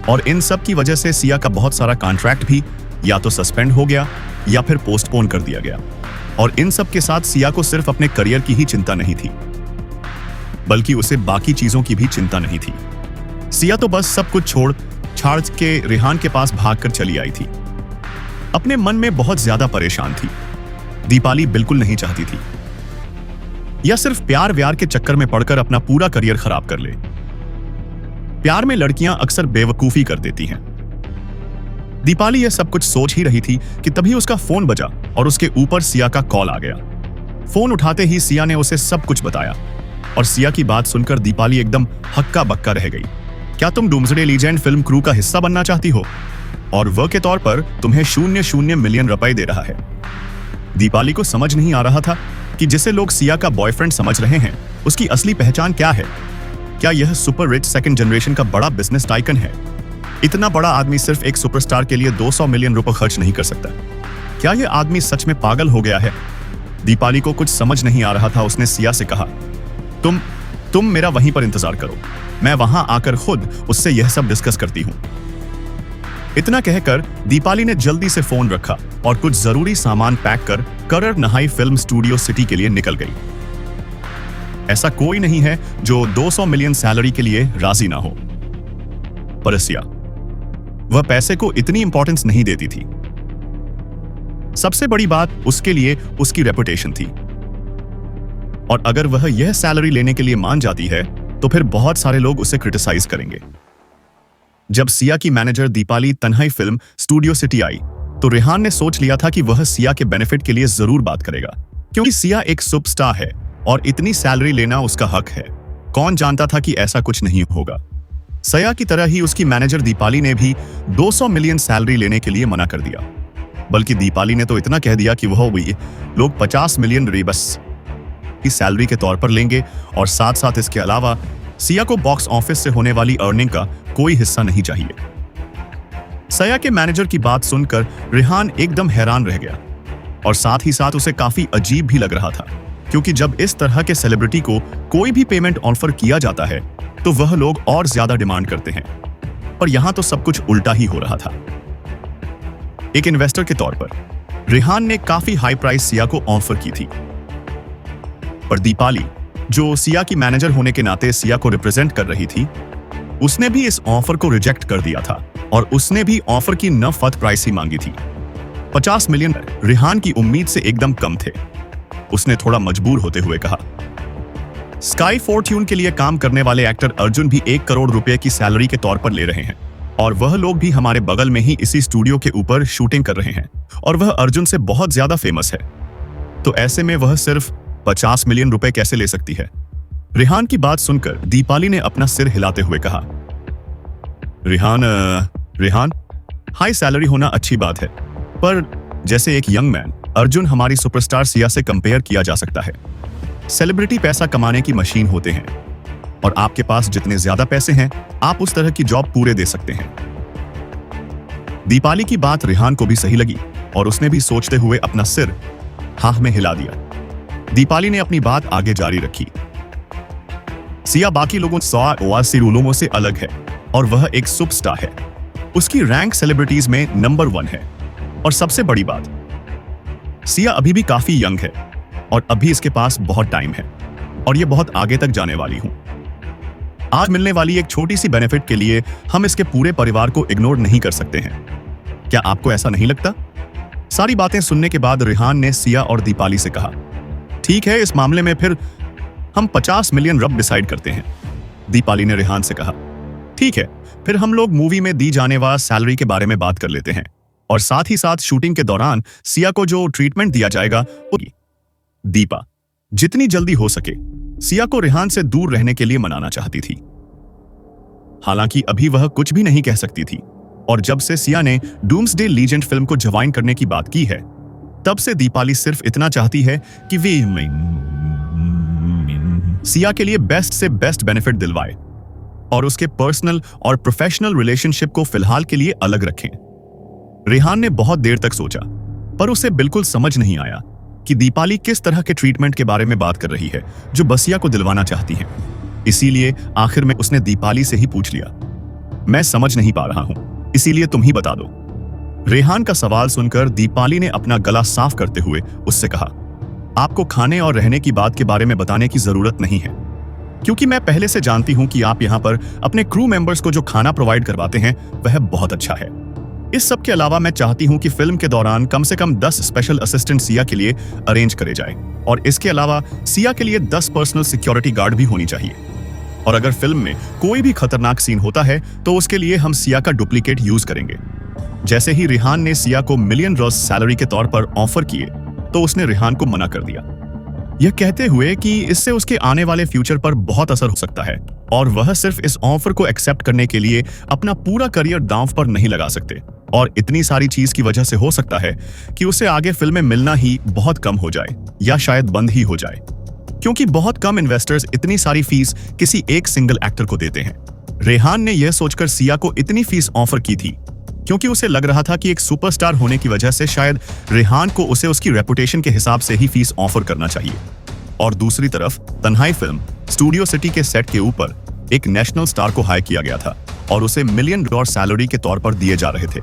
और इन सब की वजह से सिया का बहुत सारा कॉन्ट्रैक्ट भी या तो सस्पेंड हो गया या फिर पोस्टपोन कर दिया गया। और इन सब के साथ सिया को सिर्फ अपने करियर की ही चिंता नहीं थी, बल्कि उसे बाकी चीजों की भी चिंता नहीं थी। सिया तो बस सब कुछ छोड़ छाड़ के रेहान के पास भागकर चली आई थी। अपने मन में बहुत ज्यादा परेशान थी। दीपाली बिल्कुल नहीं चाहती थी या सिर्फ प्यार व्यार के चक्कर में पड़कर अपना पूरा करियर खराब कर ले। प्यार में लड़कियां अक्सर बेवकूफी कर देती हैं। दीपाली यह सब कुछ सोच ही रही थी कि तभी उसका फोन बजा और उसके ऊपर सिया का कॉल आ गया। फोन उठाते ही सिया ने उसे सब कुछ बताया और सिया की बात सुनकर दीपाली एकदम हक्का बक्का रह गई। क्या तुम डूम्सडे लीजेंड फिल्म क्रू का हिस्सा बनना चाहती हो? और वह के तौर पर तुम्हें 0 मिलियन रुपए दे रहा है। दीपाली को समझ नहीं आ रहा था कि जिसे लोग सिया का बॉयफ्रेंड समझ रहे हैं उसकी असली पहचान क्या है। क्या यह सुपर रिच सेकंड जनरेशन का बड़ा बिजनेस टाइकन है? इतना बड़ा आदमी सिर्फ एक सुपरस्टार के लिए 200 मिलियन रुपए खर्च नहीं कर सकता। क्या यह आदमी सच में पागल हो गया है? दीपाली को कुछ समझ नहीं आ रहा था। उसने सिया से कहा, तुम मेरा वहीं पर इंतजार करो, मैं वहां आकर खुद उससे यह सब डिस्कस करती हूं। इतना कहकर दीपाली ने जल्दी से फोन रखा और कुछ जरूरी सामान पैक कर करर नहाई फिल्म स्टूडियो सिटी के लिए निकल गई। ऐसा कोई नहीं है जो 200 मिलियन सैलरी के लिए राजी ना हो, पर सिया वह पैसे को इतनी इंपॉर्टेंस नहीं देती थी। सबसे बड़ी बात उसके लिए उसकी रेपुटेशन थी, और अगर वह यह सैलरी लेने के लिए मान जाती है तो फिर बहुत सारे लोग उसे क्रिटिसाइज करेंगे। जब सिया की मैनेजर दीपाली तन्हाई फिल्म स्टूडियो सिटी आई तो रेहान ने सोच लिया था कि वह सिया के बेनिफिट के लिए जरूर बात करेगा, क्योंकि सिया एक सुपरस्टार है और इतनी सैलरी लेना उसका हक है। कौन जानता था कि ऐसा कुछ नहीं होगा। सिया की तरह ही उसकी मैनेजर दीपाली ने भी 200 मिलियन सैलरी लेने के लिए मना कर दिया। बल्कि दीपाली ने तो इतना कह दिया कि वह भी लोग 50 मिलियन रेबस की सैलरी के तौर पर लेंगे और साथ साथ इसके अलावा सिया को बॉक्स ऑफिस से होने वाली अर्निंग का कोई हिस्सा नहीं चाहिए। सिया के मैनेजर की बात सुनकर रेहान एकदम हैरान रह गया और साथ ही साथ उसे काफी अजीब भी लग रहा था, क्योंकि जब इस तरह के सेलिब्रिटी को कोई भी पेमेंट ऑफर किया जाता है तो वह लोग और ज्यादा डिमांड करते हैं, पर यहां तो सब कुछ उल्टा ही हो रहा था। एक इन्वेस्टर के तौर पर रेहान ने काफी हाई प्राइस सिया को ऑफर की थी, पर दीपाली जो सिया की मैनेजर होने के नाते सिया को रिप्रेजेंट कर रही थी, उसने भी इस ऑफर को रिजेक्ट कर दिया था और उसने भी ऑफर की न फत प्राइस ही मांगी थी। 50 मिलियन रेहान की उम्मीद से एकदम कम थे। उसने थोड़ा मजबूर होते हुए कहा, स्काई फॉर्च्यून के लिए काम करने वाले एक्टर अर्जुन भी 1 करोड़ रुपए की सैलरी के तौर पर ले रहे हैं और वह लोग भी हमारे बगल में ही इसी स्टूडियो के ऊपर शूटिंग कर रहे हैं और वह अर्जुन से बहुत ज्यादा फेमस है, तो ऐसे में वह सिर्फ 50 मिलियन रुपए कैसे ले सकती है? रेहान की बात सुनकर दीपाली ने अपना सिर हिलाते हुए कहा, रेहान, हाई सैलरी होना अच्छी बात है, पर जैसे एक यंग मैन अर्जुन हमारी सुपरस्टार सिया से कंपेयर किया जा सकता है। सेलिब्रिटी पैसा कमाने की मशीन होते हैं और आपके पास जितने ज्यादा पैसे हैं आप उस तरह की जॉब पूरे दे सकते हैं। दीपाली की बात रेहान को भी सही लगी और उसने भी सोचते हुए अपना सिर हाँ में हिला दिया। दीपाली ने अपनी बात आगे जारी रखी, सिया बाकी लोगों लोगों से अलग है और वह एक सुपरस्टार है। उसकी रैंक सेलिब्रिटीज में नंबर 1 है और सबसे बड़ी बात, सिया अभी भी काफी यंग है और अभी इसके पास बहुत टाइम है और ये बहुत आगे तक जाने वाली हूं। आज मिलने वाली एक छोटी सी बेनिफिट के लिए हम इसके पूरे परिवार को इग्नोर नहीं कर सकते हैं। क्या आपको ऐसा नहीं लगता? सारी बातें सुनने के बाद रेहान ने सिया और दीपाली से कहा, ठीक है, इस मामले में फिर हम 50 मिलियन रब डिसाइड करते हैं। दीपाली ने रेहान से कहा, ठीक है, फिर हम लोग मूवी में दी जाने वाली सैलरी के बारे में बात कर लेते हैं और साथ ही साथ शूटिंग के दौरान सिया को जो ट्रीटमेंट दिया जाएगा उसकी। दीपा जितनी जल्दी हो सके सिया को रेहान से दूर रहने के लिए मनाना चाहती थी। हालांकि अभी वह कुछ भी नहीं कह सकती थी और जब से सिया ने डूम्सडे लीजेंड फिल्म को ज्वाइन करने की बात की है तब से दीपाली सिर्फ इतना चाहती है कि वे सिया के लिए बेस्ट से बेस्ट बेनिफिट दिलवाए और उसके पर्सनल और प्रोफेशनल रिलेशनशिप को फिलहाल के लिए अलग रखें। रेहान ने बहुत देर तक सोचा, पर उसे बिल्कुल समझ नहीं आया कि दीपाली किस तरह के ट्रीटमेंट के बारे में बात कर रही है जो बसिया को दिलवाना चाहती है। इसीलिए आखिर में उसने दीपाली से ही पूछ लिया, मैं समझ नहीं पा रहा हूं, इसीलिए तुम ही बता दो। रेहान का सवाल सुनकर दीपाली ने अपना गला साफ करते हुए उससे कहा, आपको खाने और रहने की बात के बारे में बताने की जरूरत नहीं है, क्योंकि मैं पहले से जानती हूं कि आप यहां पर अपने क्रू मेंबर्स को जो खाना प्रोवाइड करवाते हैं वह बहुत अच्छा है। इस सब के अलावा मैं चाहती हूं कि फिल्म के दौरान कम से कम 10 स्पेशल असिस्टेंट सिया के लिए अरेंज करे जाए, और इसके अलावा सिया के लिए 10 पर्सनल सिक्योरिटी गार्ड भी होनी चाहिए। और अगर फिल्म में कोई भी खतरनाक सीन होता है तो उसके लिए हम सिया का डुप्लीकेट यूज करेंगे। जैसे ही रिहान ने सिया को $1 मिलियन सैलरी के तौर पर ऑफर किए तो उसने रिहान को मना कर दिया, यह कहते हुए कि इससे उसके आने वाले फ्यूचर पर बहुत असर हो सकता है और वह सिर्फ इस ऑफर को एक्सेप्ट करने के लिए अपना पूरा करियर दांव पर नहीं लगा सकते। और इतनी सारी चीज की वजह से हो सकता है कि उसे आगे फिल्में मिलना ही बहुत कम हो जाए या शायद बंद ही हो जाए, क्योंकि बहुत कम इन्वेस्टर्स इतनी सारी फीस किसी एक सिंगल एक्टर को देते हैं। रेहान ने यह सोचकर सिया को इतनी फीस ऑफर की थी क्योंकि उसे लग रहा था कि एक सुपरस्टार होने की वजह से शायद रेहान को उसे उसकी रेपुटेशन के हिसाब से ही फीस ऑफर करना चाहिए। और दूसरी तरफ तन्हाई फिल्म स्टूडियो सिटी के सेट के ऊपर एक नेशनल स्टार को हायर किया गया था और उसे $1 मिलियन सैलरी के तौर पर दिए जा रहे थे,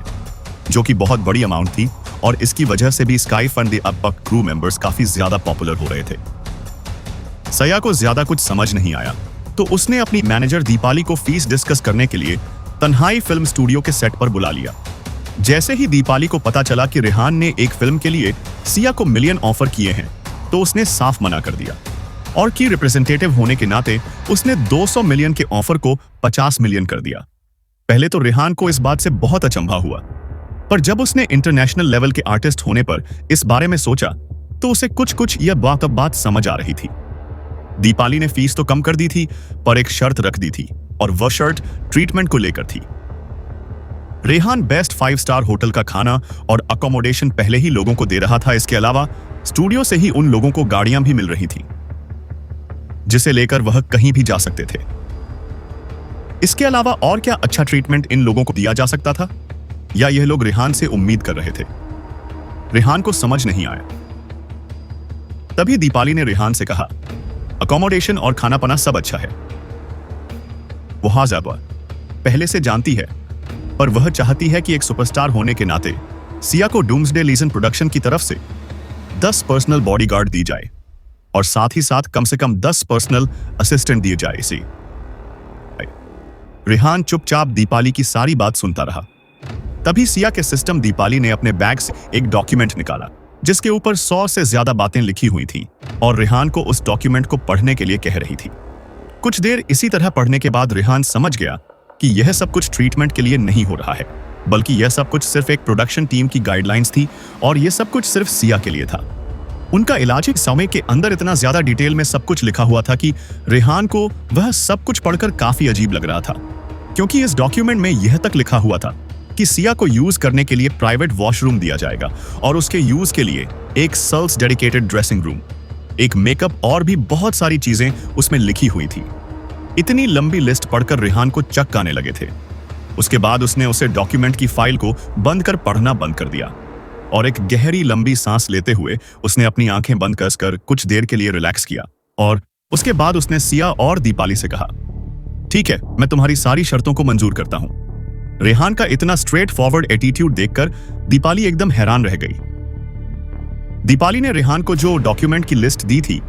जो कि बहुत बड़ी अमाउंट थी, और इसकी वजह से भी स्काई फन द अपक क्रू मेंबर्स काफी ज्यादा पॉपुलर हो रहे थे। सया को ज्यादा कुछ समझ नहीं आया तो उसने अपनी मैनेजर दीपाली को फीस डिस्कस करने के लिए तन्हाई फिल्म स्टूडियो के सेट पर बुला लिया। जैसे ही दीपाली को पता चला कि रेहान ने एक फिल्म के लिए सिया को $1 मिलियन ऑफर किए हैं तो उसने साफ मना कर दिया, और की रिप्रेजेंटेटिव होने के नाते उसने 200 मिलियन के ऑफर को 50 मिलियन कर दिया। पहले तो रेहान को इस बात से बहुत अचंभा हुआ, पर जब उसने इंटरनेशनल लेवल के आर्टिस्ट होने पर इस बारे में सोचा तो उसे कुछ यह बात समझ आ रही थी। दीपाली ने फीस तो कम कर दी थी, पर एक शर्त रख दी थी, और वह शर्त ट्रीटमेंट को लेकर थी। रेहान बेस्ट 5 स्टार होटल का खाना और अकोमोडेशन पहले ही लोगों को दे रहा था। इसके अलावा स्टूडियो से ही उन लोगों को गाड़ियां भी मिल रही थी जिसे लेकर वह कहीं भी जा सकते थे। इसके अलावा और क्या अच्छा ट्रीटमेंट इन लोगों को दिया जा सकता था, या यह लोग रेहान से उम्मीद कर रहे थे? रेहान को समझ नहीं आया। तभी दीपाली ने रेहान से कहा, अकोमोडेशन और खाना पना सब अच्छा है। वो हाँ ज़ाबा पहले से जानती है, पर वह चाहती है कि एक सुपरस्टार होने के नाते सिया को डूम्सडे लीजन प्रोडक्शन की तरफ से 10 पर्सनल बॉडीगार्ड दी जाए, और साथ ही साथ कम से कम 10 पर्सनल असिस्टेंट दिए जाए। इसी रेहान चुपचाप दीपाली की सारी बात सुनता रहा। तभी सिया के सिस्टम दीपाली ने अपने बैग से एक डॉक्यूमेंट निकाला जिसके ऊपर 100 से ज्यादा बातें लिखी हुई थी, और रेहान को उस डॉक्यूमेंट को पढ़ने के लिए कह रही थी। कुछ देर इसी तरह पढ़ने के बाद रेहान समझ गया कि यह सब कुछ ट्रीटमेंट के लिए नहीं हो रहा है, बल्कि यह सब कुछ सिर्फ एक प्रोडक्शन टीम की गाइडलाइंस थी, और यह सब कुछ सिर्फ सिया के लिए था। उनका इलाज के समय के अंदर इतना ज्यादा डिटेल में सब कुछ लिखा हुआ था कि रेहान को वह सब कुछ पढ़कर काफी अजीब लग रहा था, क्योंकि इस डॉक्यूमेंट में यह तक लिखा हुआ था कि सिया को यूज करने के लिए प्राइवेट वॉशरूम दिया जाएगा, और उसके यूज के लिए एक सेल्फ डेडिकेटेड ड्रेसिंग रूम, एक मेकअप, और भी बहुत सारी चीजें उसमें लिखी हुई थी। इतनी लंबी लिस्ट पढ़कर रेहान को चक्कर आने लगे थे। उसके बाद उसने उसे डॉक्यूमेंट की फाइल को बंद कर पढ़ना बंद कर दिया, और एक गहरी लंबी सांस लेते हुए उसने अपनी आंखें बंद कर कुछ देर के लिए रिलैक्स किया, और उसके बाद उसने सिया और दीपाली से कहा, ठीक है, मैं तुम्हारी सारी शर्तों को मंजूर करता हूं। रेहान का इतना स्ट्रेट फॉरवर्ड एटीट्यूड देखकर दीपाली एकदम हैरान रह गई। दीपाली ने रेहान को जो डॉक्यूमेंट की लिस्ट दी थी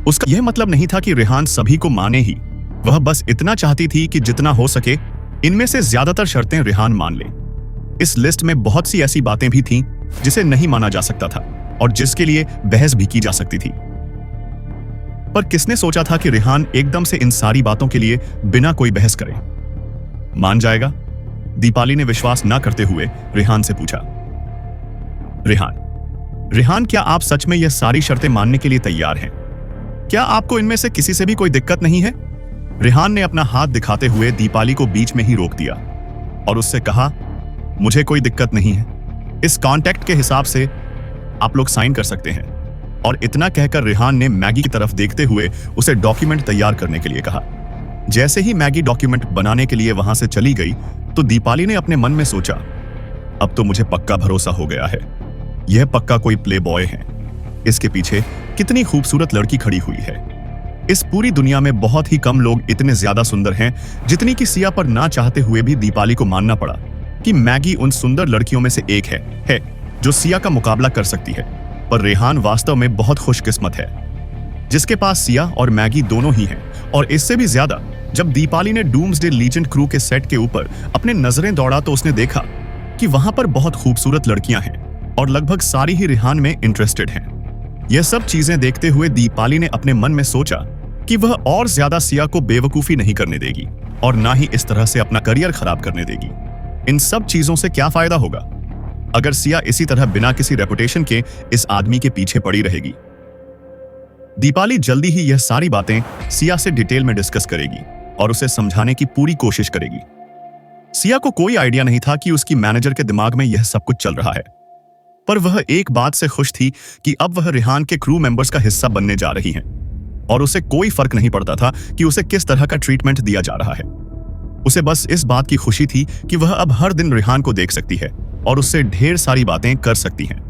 उसका यह मतलब नहीं था कि रेहान सभी को माने ही, वह बस इतना चाहती थी कि जितना हो सके इनमें से ज्यादातर शर्तें रेहान मान ले। इस लिस्ट में बहुत सी ऐसी बातें भी थीं जिसे नहीं माना जा सकता था और जिसके लिए बहस भी की जा सकती थी, पर किसने सोचा था कि रेहान एकदम से इन सारी बातों के लिए बिना कोई बहस करे मान जाएगा? दीपाली ने विश्वास न करते हुए रेहान से पूछा, रेहान क्या आप सच में यह सारी शर्तें मानने के लिए तैयार हैं? क्या आपको इनमें से किसी से भी कोई दिक्कत नहीं है? रेहान ने अपना हाथ दिखाते हुए दीपाली को बीच में ही रोक दिया और उससे कहा, मुझे कोई दिक्कत नहीं है, इस कॉन्ट्रैक्ट के हिसाब से आप लोग साइन कर सकते हैं। और इतना कहकर रेहान ने मैगी की तरफ देखते हुए उसे डॉक्यूमेंट तैयार करने के लिए कहा। जैसे ही मैगी डॉक्यूमेंट बनाने के लिए वहां से चली गई तो दीपाली ने अपने मन में सोचा, अब तो मुझे पक्का भरोसा हो गया है, यह पक्का कोई प्ले बॉय है। इसके पीछे कितनी खूबसूरत लड़की खड़ी हुई है। इस पूरी दुनिया में बहुत ही कम लोग इतने ज्यादा सुंदर हैं जितनी कि सिया पर ना चाहते हुए भी दीपाली को मानना पड़ा कि मैगी उन सुंदर लड़कियों में से एक है जो सिया का मुकाबला कर सकती है। पर रेहान वास्तव में बहुत खुशकिस्मत है जिसके पास सिया और मैगी दोनों ही हैं। और इससे भी ज्यादा, जब दीपाली ने डूम्सडे लीजेंड क्रू के सेट के ऊपर अपने नजरें दौड़ा तो उसने देखा कि वहां पर बहुत खूबसूरत लड़कियां हैं और लगभग सारी ही रेहान में इंटरेस्टेड हैं। यह सब चीजें देखते हुए दीपाली ने अपने मन में सोचा कि वह और ज्यादा सिया को बेवकूफी नहीं करने देगी और ना ही इस तरह से अपना करियर खराब करने देगी। इन सब चीजों से क्या फायदा होगा अगर सिया इसी तरह बिना किसी रेपुटेशन के इस आदमी के पीछे पड़ी रहेगी। दीपाली जल्दी ही यह सारी बातें सिया से डिटेल में डिस्कस करेगी और उसे समझाने की पूरी कोशिश करेगी। सिया को कोई आइडिया नहीं था कि उसकी मैनेजर के दिमाग में यह सब कुछ चल रहा है, पर वह एक बात से खुश थी कि अब वह रेहान के क्रू मेंबर्स का हिस्सा बनने जा रही हैं और उसे कोई फर्क नहीं पड़ता था कि उसे किस तरह का ट्रीटमेंट दिया जा रहा है। उसे बस इस बात की खुशी थी कि वह अब हर दिन रेहान को देख सकती है और उससे ढेर सारी बातें कर सकती हैं।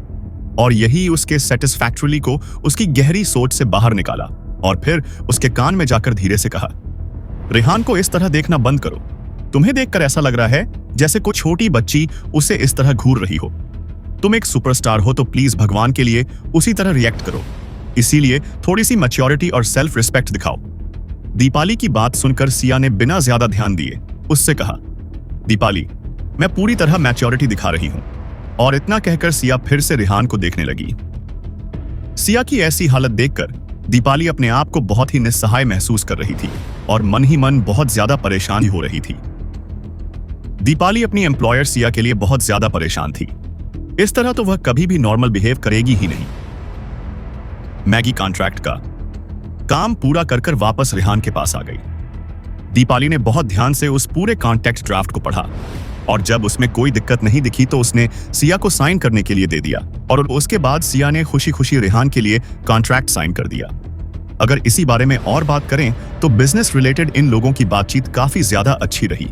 और यही उसके सेटिस्फैक्टरीली को उसकी गहरी सोच से बाहर निकाला और फिर उसके कान में जाकर धीरे से कहा, रेहान को इस तरह देखना बंद करो। तुम्हें देखकर ऐसा लग रहा है जैसे कोई छोटी बच्ची उसे इस तरह घूर रही हो। तुम एक सुपरस्टार हो तो प्लीज भगवान के लिए उसी तरह रिएक्ट करो। इसीलिए थोड़ी सी मैच्योरिटी और सेल्फ रिस्पेक्ट दिखाओ। दीपाली की बात सुनकर सिया ने बिना ज्यादा ध्यान दिए उससे कहा, दीपाली, मैं पूरी तरह मैच्योरिटी दिखा रही हूं। और इतना कहकर सिया फिर से रेहान को देखने लगी। सिया की ऐसी हालत देखकर दीपाली अपने आप को बहुत ही निस्सहाय महसूस कर रही थी और मन ही मन बहुत ज्यादा परेशान हो रही थी। दीपाली अपनी एम्प्लॉयर सिया के लिए बहुत ज्यादा परेशान थी। इस तरह तो वह कभी भी नॉर्मल बिहेव करेगी ही नहीं। मैगी कॉन्ट्रैक्ट का काम पूरा कर वापस रेहान के पास आ गई। दीपाली ने बहुत ध्यान से उस पूरे कॉन्ट्रैक्ट ड्राफ्ट को पढ़ा और जब उसमें कोई दिक्कत नहीं दिखी तो उसने सिया को साइन करने के लिए दे दिया और उसके बाद सिया ने खुशी खुशी रेहान के लिए कॉन्ट्रैक्ट साइन कर दिया। अगर इसी बारे में और बात करें तो बिजनेस रिलेटेड इन लोगों की बातचीत काफी ज्यादा अच्छी रही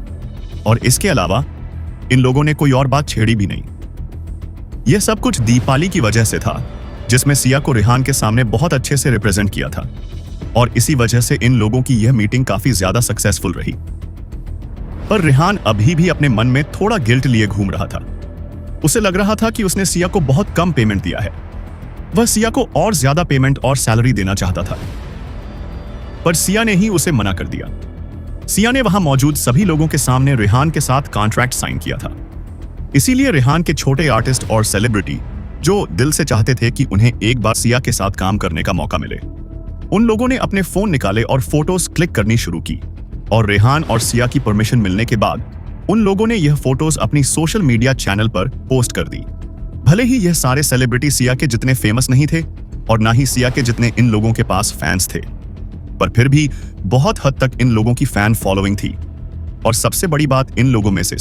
और इसके अलावा इन लोगों ने कोई और बात छेड़ी भी नहीं। यह सब कुछ दीपाली की वजह से था, जिसमें सिया को रेहान के सामने बहुत अच्छे से रिप्रेजेंट किया था और इसी वजह से इन लोगों की यह मीटिंग काफी ज्यादा सक्सेसफुल रही। पर रेहान अभी भी अपने मन में थोड़ा गिल्ट लिए घूम रहा था। उसे लग रहा था कि उसने सिया को बहुत कम पेमेंट दिया है। वह सिया को और ज्यादा पेमेंट और सैलरी देना चाहता था, पर सिया ने ही उसे मना कर दिया। सिया ने वहां मौजूद सभी लोगों के सामने रेहान के साथ कॉन्ट्रैक्ट साइन किया था। इसीलिए रेहान के छोटे आर्टिस्ट और सेलिब्रिटी जो दिल से चाहते थे कि उन्हें एक बार सिया के साथ काम करने का मौका मिले, उन लोगों ने अपने फोन निकाले और फोटोज क्लिक करनी शुरू की और रेहान और सिया की परमिशन मिलने के बाद उन लोगों ने यह फोटोज अपनी सोशल मीडिया चैनल पर पोस्ट कर दी। भले ही यह सारे सेलिब्रिटी सिया के जितने फेमस नहीं थे और ना ही सिया के जितने इन लोगों के पास फैंस थे, पर फिर भी बहुत हद तक इन लोगों की फैन फॉलोइंग थी। और सबसे बड़ी बात, इन लोगों में से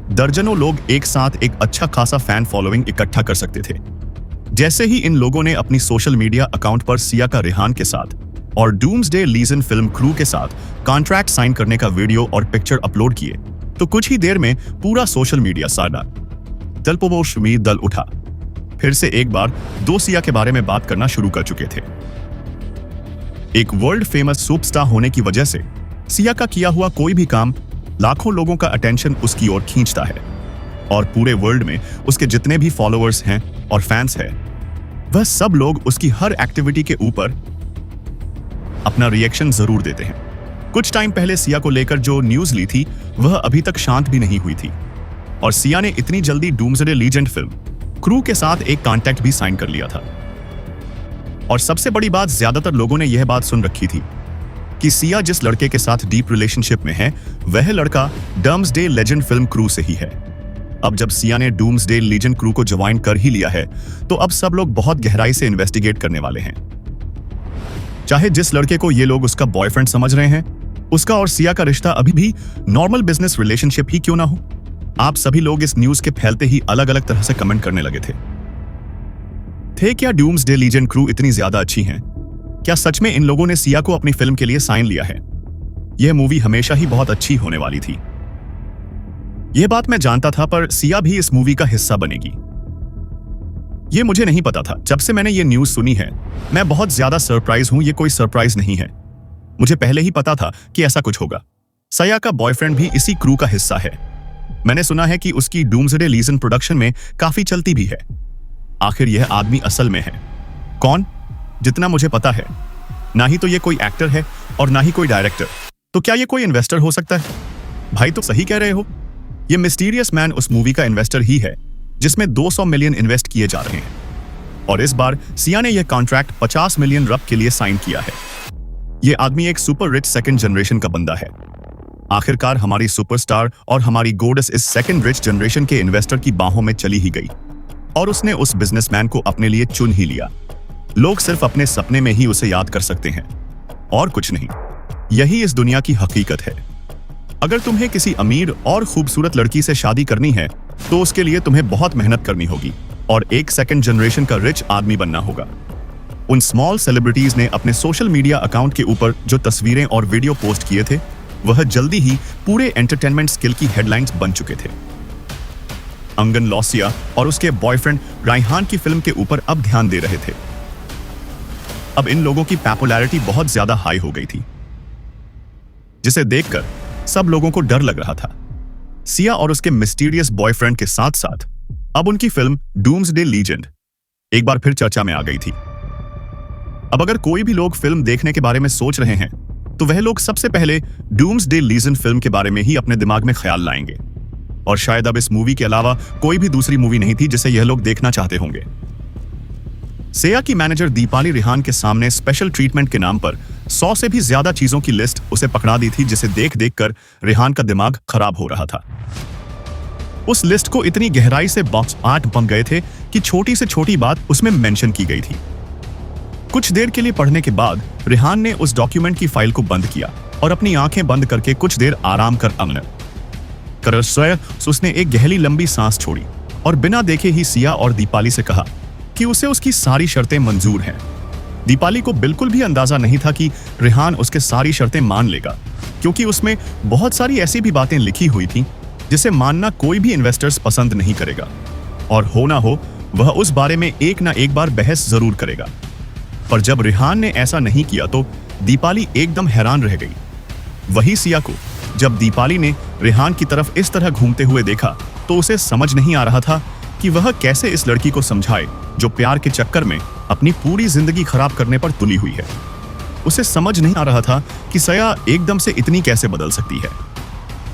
दर्जनों लोग एक साथ एक अच्छा खासा फैन फॉलोइंग इकट्ठा कर सकते थे। जैसे ही इन लोगों ने अपनी सोशल मीडिया अकाउंट पर सिया का रेहान के साथ और डूम्सडे लीजेंड फिल्म क्रू के साथ कॉन्ट्रैक्ट साइन करने का वीडियो और पिक्चर अपलोड किए तो कुछ ही देर में पूरा सोशल मीडिया साडा दलपोशमीर दल उठा। फिर से एक बार दो सिया के बारे में बात करना शुरू कर चुके थे। एक वर्ल्ड फेमस सुपरस्टार होने की वजह से सिया का किया हुआ कोई भी काम लाखों लोगों का अटेंशन उसकी ओर खींचता है और पूरे वर्ल्ड में उसके जितने भी फॉलोअर्स हैं और फैंस हैं, वह सब लोग उसकी हर एक्टिविटी के ऊपर अपना रिएक्शन जरूर देते हैं। कुछ टाइम पहले सिया को लेकर जो न्यूज ली थी वह अभी तक शांत भी नहीं हुई थी और सिया ने इतनी जल्दी डूम्सडे लीजेंड फिल्म क्रू के साथ एक कॉन्ट्रैक्ट भी साइन कर लिया था। और सबसे बड़ी बात, ज्यादातर लोगों ने यह बात सुन रखी थी कि सिया जिस लड़के के साथ डीप रिलेशनशिप में है वह लड़का डूम्सडे लीजेंड फिल्म क्रू से ही है। अब जब सिया ने डूम्सडे लीजेंड क्रू को ज्वाइन कर ही लिया है तो अब सब लोग बहुत गहराई से इन्वेस्टिगेट करने वाले हैं। चाहे जिस लड़के को ये लोग उसका बॉयफ्रेंड समझ रहे हैं, उसका और सिया का रिश्ता अभी भी नॉर्मल बिजनेस रिलेशनशिप ही क्यों ना हो। आप सभी लोग इस न्यूज के फैलते ही अलग अलग तरह से कमेंट करने लगे थे क्या डूम्सडे लीजेंड क्रू इतनी ज्यादा अच्छी हैं? क्या सच में इन लोगों ने सिया को अपनी फिल्म के लिए साइन लिया है? यह मूवी हमेशा ही बहुत अच्छी होने वाली थी। यह बात मैं जानता था, पर सिया भी इस मूवी का हिस्सा बनेगी यह मुझे नहीं पता था। जब से मैंने ये न्यूज सुनी है मैं बहुत ज्यादा सरप्राइज हूं। ये कोई सरप्राइज नहीं है, मुझे पहले ही पता था कि ऐसा कुछ होगा। सिया का बॉयफ्रेंड भी इसी क्रू का हिस्सा है। मैंने सुना है कि उसकी डूम्सडे लीजेंड प्रोडक्शन में काफी चलती भी है। आखिर यह आदमी असल में है कौन? जितना मुझे पता है, ना ही तो ये कोई एक्टर है और ना ही कोई डायरेक्टर। तो क्या ये कोई इन्वेस्टर हो सकता है? भाई तो सही कह रहे हो, ये मिस्टीरियस मैन उस मूवी का इन्वेस्टर ही है जिसमें 200 मिलियन इन्वेस्ट किए जा रहे हैं। और इस बार सिया ने यह कॉन्ट्रैक्ट 50 मिलियन रब के लिए साइन किया है। यह आदमी एक सुपर रिच सेकंड जनरेशन का बंदा है। आखिरकार हमारी सुपरस्टार और हमारी गोडेस इस सेकंड रिच जनरेशन के इन्वेस्टर की बाहों में चली ही गई और उसने उस बिजनेसमैन को अपने लिए चुन ही लिया। लोग सिर्फ अपने सपने में ही उसे याद कर सकते हैं और कुछ नहीं। यही इस दुनिया की हकीकत है। अगर तुम्हें किसी अमीर और खूबसूरत लड़की से शादी करनी है तो उसके लिए तुम्हें बहुत मेहनत करनी होगी और एक सेकंड जनरेशन का रिच आदमी बनना होगा। उन स्मॉल सेलिब्रिटीज ने अपने सोशल मीडिया अकाउंट के ऊपर जो तस्वीरें और वीडियो पोस्ट किए थे वह जल्दी ही पूरे एंटरटेनमेंट स्किल की हेडलाइंस बन चुके थे। अंगन लॉसिया और उसके बॉयफ्रेंड रायहान की फिल्म के ऊपर अब ध्यान दे रहे थे। अब इन लोगों की पॉपुलैरिटी बहुत ज्यादा हाई हो गई थी, जिसे देखकर सब लोगों को डर लग रहा था। सिया और उसके मिस्टीरियस बॉयफ्रेंड के साथ साथ अब उनकी फिल्म डूम्सडे लीजेंड एक बार फिर चर्चा में आ गई थी। अब अगर कोई भी लोग फिल्म देखने के बारे में सोच रहे हैं तो वह लोग सबसे पहले डूम्सडे लीजेंड फिल्म के बारे में ही अपने दिमाग में ख्याल लाएंगे। और शायद अब इस मूवी के अलावा कोई भी दूसरी मूवी नहीं थी जिसे यह लोग देखना चाहते होंगे। सिया की मैनेजर दीपाली रिहान के सामने स्पेशल ट्रीटमेंट के नाम पर 100 से भी ज्यादा चीजों की लिस्ट उसे पकड़ा दी थी, जिसे देख देखकर रिहान का दिमाग खराब हो रहा था। उस लिस्ट को इतनी गहराई से बॉक्स आर्ट बन गए थे कि छोटी से छोटी बात उसमें मेंशन की गई थी। कुछ देर के लिए पढ़ने के बाद रिहान ने उस डॉक्यूमेंट की फाइल को बंद किया और अपनी आंखें बंद करके कुछ देर आराम कर उसने एक गहरी लंबी सांस छोड़ी और बिना देखे ही सिया और दीपाली से कहा कि उसे उसकी सारी शर्तें मंजूर हैं। दीपाली को बिल्कुल भी अंदाजा नहीं था कि रिहान उसके सारी शर्तें मान लेगा, क्योंकि उसमें बहुत सारी ऐसी भी बातें लिखी हुई थी जिसे मानना कोई भी इन्वेस्टर्स पसंद नहीं करेगा, और हो ना हो वह उस बारे में एक ना एक बार बहस जरूर करेगा। पर जब रिहान ने ऐसा नहीं किया तो दीपाली एकदम हैरान रह गई। वही सिया को जब दीपाली ने रिहान की तरफ इस तरह घूमते हुए देखा तो उसे समझ नहीं आ रहा था कि वह कैसे इस लड़की को समझाए जो प्यार के चक्कर में अपनी पूरी जिंदगी खराब करने पर तुली हुई है। उसे समझ नहीं आ रहा था कि सिया एकदम से इतनी कैसे बदल सकती है।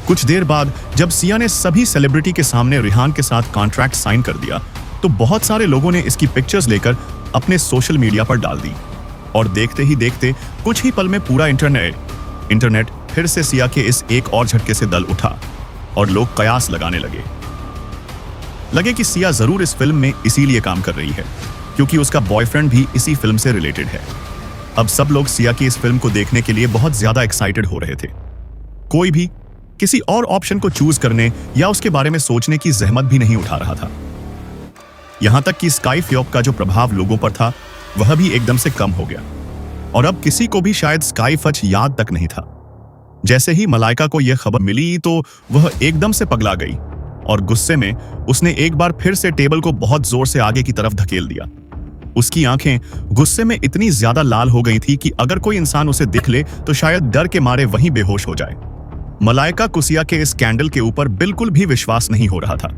कुछ देर बाद जब सिया ने सभी सेलिब्रिटी के सामने रिहान के साथ कॉन्ट्रैक्ट साइन कर दिया तो बहुत सारे लोगों ने इसकी पिक्चर्स लेकर अपने सोशल मीडिया पर डाल दी, और देखते ही देखते कुछ ही पल में पूरा इंटरनेट फिर से सिया के इस एक और झटके से दल उठा और लोग कयास लगाने लगे कि सिया जरूर इस फिल्म में इसीलिए काम कर रही है क्योंकि उसका बॉयफ्रेंड भी इसी फिल्म से रिलेटेड है। अब सब लोग सिया की इस फिल्म को देखने के लिए बहुत ज्यादा एक्साइटेड हो रहे थे। कोई भी किसी और ऑप्शन को चूज करने या उसके बारे में सोचने की जहमत भी नहीं उठा रहा था। यहां तक कि स्काई फ्योप का जो प्रभाव लोगों पर था वह भी एकदम से कम हो गया, और अब किसी को भी शायद स्काई फच याद तक नहीं था। जैसे ही मलाइका को यह खबर मिली तो वह एकदम से पगला गई और गुस्से में उसने एक बार फिर से टेबल को बहुत जोर से आगे की तरफ धकेल दिया। उसकी आंखें गुस्से में इतनी ज्यादा लाल हो गई थी कि अगर कोई इंसान उसे दिख ले तो शायद डर के मारे वहीं बेहोश हो जाए। मलाइका को सिया के इस स्कैंडल के ऊपर बिल्कुल भी विश्वास नहीं हो रहा था।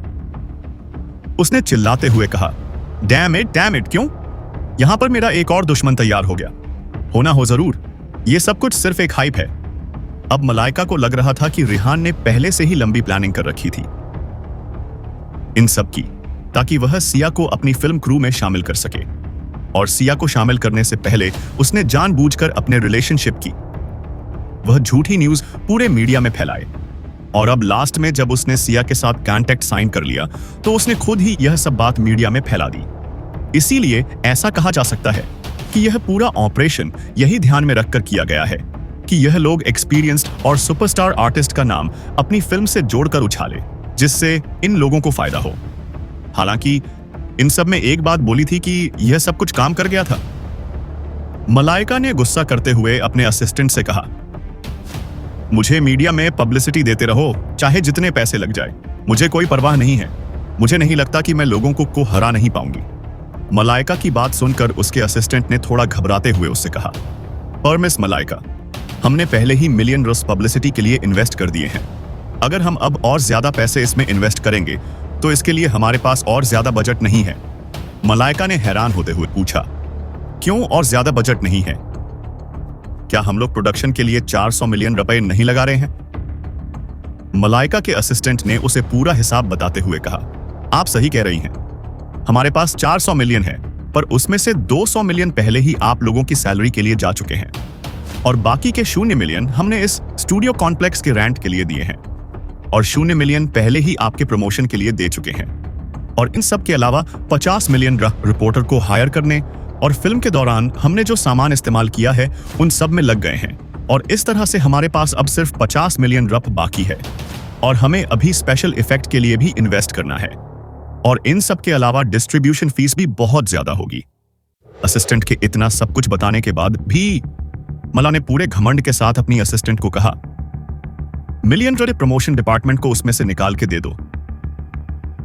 उसने चिल्लाते हुए कहा, डैम इट, क्यों? यहां पर मेरा एक और दुश्मन तैयार हो गया। होना हो जरूर, यह सब कुछ सिर्फ एक हाइप है। अब मलाइका को लग रहा था कि रिहान ने पहले से ही लंबी प्लानिंग कर रखी थी इन सब की, ताकि वह सिया को अपनी फिल्म क्रू में शामिल कर सके। और सिया को शामिल करने से पहले उसने जानबूझकर अपने रिलेशनशिप की वह झूठी न्यूज पूरे मीडिया में फैलाए। और अब लास्ट में जब उसने सिया के साथ कॉन्ट्रैक्ट साइन कर लिया तो उसने खुद ही यह सब बात मीडिया में फैला दी। इसीलिए ऐसा कहा जा सकता है कि यह पूरा ऑपरेशन यही ध्यान में रखकर किया गया है कि यह लोग एक्सपीरियंस्ड और सुपरस्टार आर्टिस्ट का नाम अपनी फिल्म से जोड़कर उछाले, जिससे इन लोगों को फायदा हो। हालांकि इन सब में एक बात बोली थी कि यह सब कुछ काम कर गया था। मलाइका ने गुस्सा करते हुए अपने असिस्टेंट से कहा, मुझे मीडिया में पब्लिसिटी देते रहो, चाहे जितने पैसे लग जाए, मुझे कोई परवाह नहीं है। मुझे नहीं लगता कि मैं लोगों को हरा नहीं पाऊंगी। मलाइका की बात सुनकर उसके असिस्टेंट ने थोड़ा घबराते हुए उससे कहा, पर मिस मलाइका, हमने पहले ही मिलियन रस पब्लिसिटी के लिए इन्वेस्ट कर दिए हैं। अगर हम अब और ज्यादा पैसे इसमें इन्वेस्ट करेंगे तो इसके लिए हमारे पास और ज्यादा बजट नहीं है। मलाइका ने हैरान होते हुए पूछा, क्यों और ज्यादा बजट नहीं है? क्या हम लोग प्रोडक्शन के लिए 400 मिलियन रुपए नहीं लगा रहे हैं? मलाइका के असिस्टेंट ने उसे पूरा हिसाब बताते हुए कहा, आप सही कह रही हैं। हमारे पास 400 मिलियन है, पर उसमें से 200 मिलियन पहले ही आप लोगों की सैलरी के लिए जा चुके हैं और बाकी के 0 मिलियन हमने इस स्टूडियो कॉम्प्लेक्स के रेंट के लिए दिए हैं और 0 मिलियन पहले ही आपके प्रमोशन के लिए दे चुके हैं और इन सब के अलावा 50 मिलियन रिपोर्टर को हायर करने और फिल्म के दौरान हमने जो सामान इस्तेमाल किया है उन सब में लग गए हैं और इस तरह से हमारे पास अब सिर्फ 50 मिलियन रप बाकी है और हमें अभी स्पेशल इफेक्ट के लिए भी इन्वेस्ट करना है और इन सब के अलावा डिस्ट्रीब्यूशन फीस भी बहुत ज्यादा होगी। असिस्टेंट के इतना सब कुछ बताने के बाद भी मला ने पूरे घमंड के साथ अपनी असिस्टेंट को कहा, मिलियन डॉलर प्रमोशन डिपार्टमेंट को उसमें से निकाल के दे दो।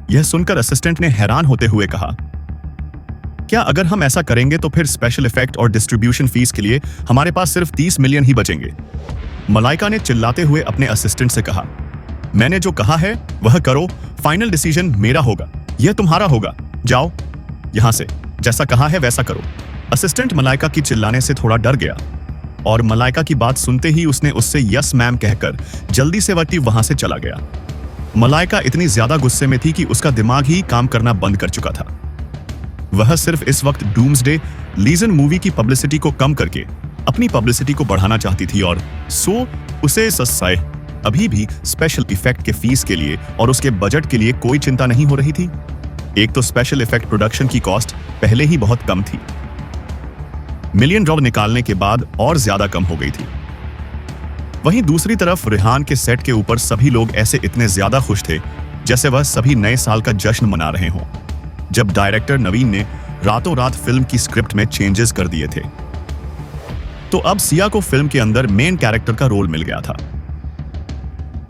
यह सुनकर असिस्टेंट ने हैरान होते हुए कहा, क्या अगर हम ऐसा करेंगे तो फिर स्पेशल इफेक्ट और डिस्ट्रीब्यूशन फीस के लिए हमारे पास सिर्फ 30 मिलियन ही बचेंगे? मलाइका ने चिल्लाते हुए अपने असिस्टेंट से कहा, मैंने जो कहा है वह करो, फाइनल डिसीजन मेरा होगा, यह तुम्हारा होगा, जाओ यहां से, जैसा कहा है वैसा करो। असिस्टेंट मलाइका की चिल्लाने से थोड़ा डर गया और मलाइका की बात सुनते ही उसने उससे यस मैम कहकर जल्दी से वहां से चला गया। मलाइका इतनी ज्यादा गुस्से में थी कि उसका दिमाग ही काम करना बंद कर चुका था। वह सिर्फ इस वक्त डूम्सडे लीजन मूवी की पब्लिसिटी को कम करके अपनी पब्लिसिटी को बढ़ाना चाहती थी और सो उसे सस्साए अभी भी स्पेशल इफेक्ट के फीस के लिए और उसके बजट के लिए कोई चिंता नहीं हो रही थी। एक तो स्पेशल इफेक्ट प्रोडक्शन की कॉस्ट पहले ही बहुत कम थी, मिलियन डॉलर निकालने के बाद और ज्यादा कम हो गई थी। वहीं दूसरी तरफ रेहान के सेट के ऊपर सभी लोग ऐसे इतने ज्यादा खुश थे जैसे वह सभी नए साल का जश्न मना रहे हों, जब डायरेक्टर नवीन ने रातों रात फिल्म की स्क्रिप्ट में चेंजेस कर दिए थे। तो अब सिया को फिल्म के अंदर मेन कैरेक्टर का रोल मिल गया था।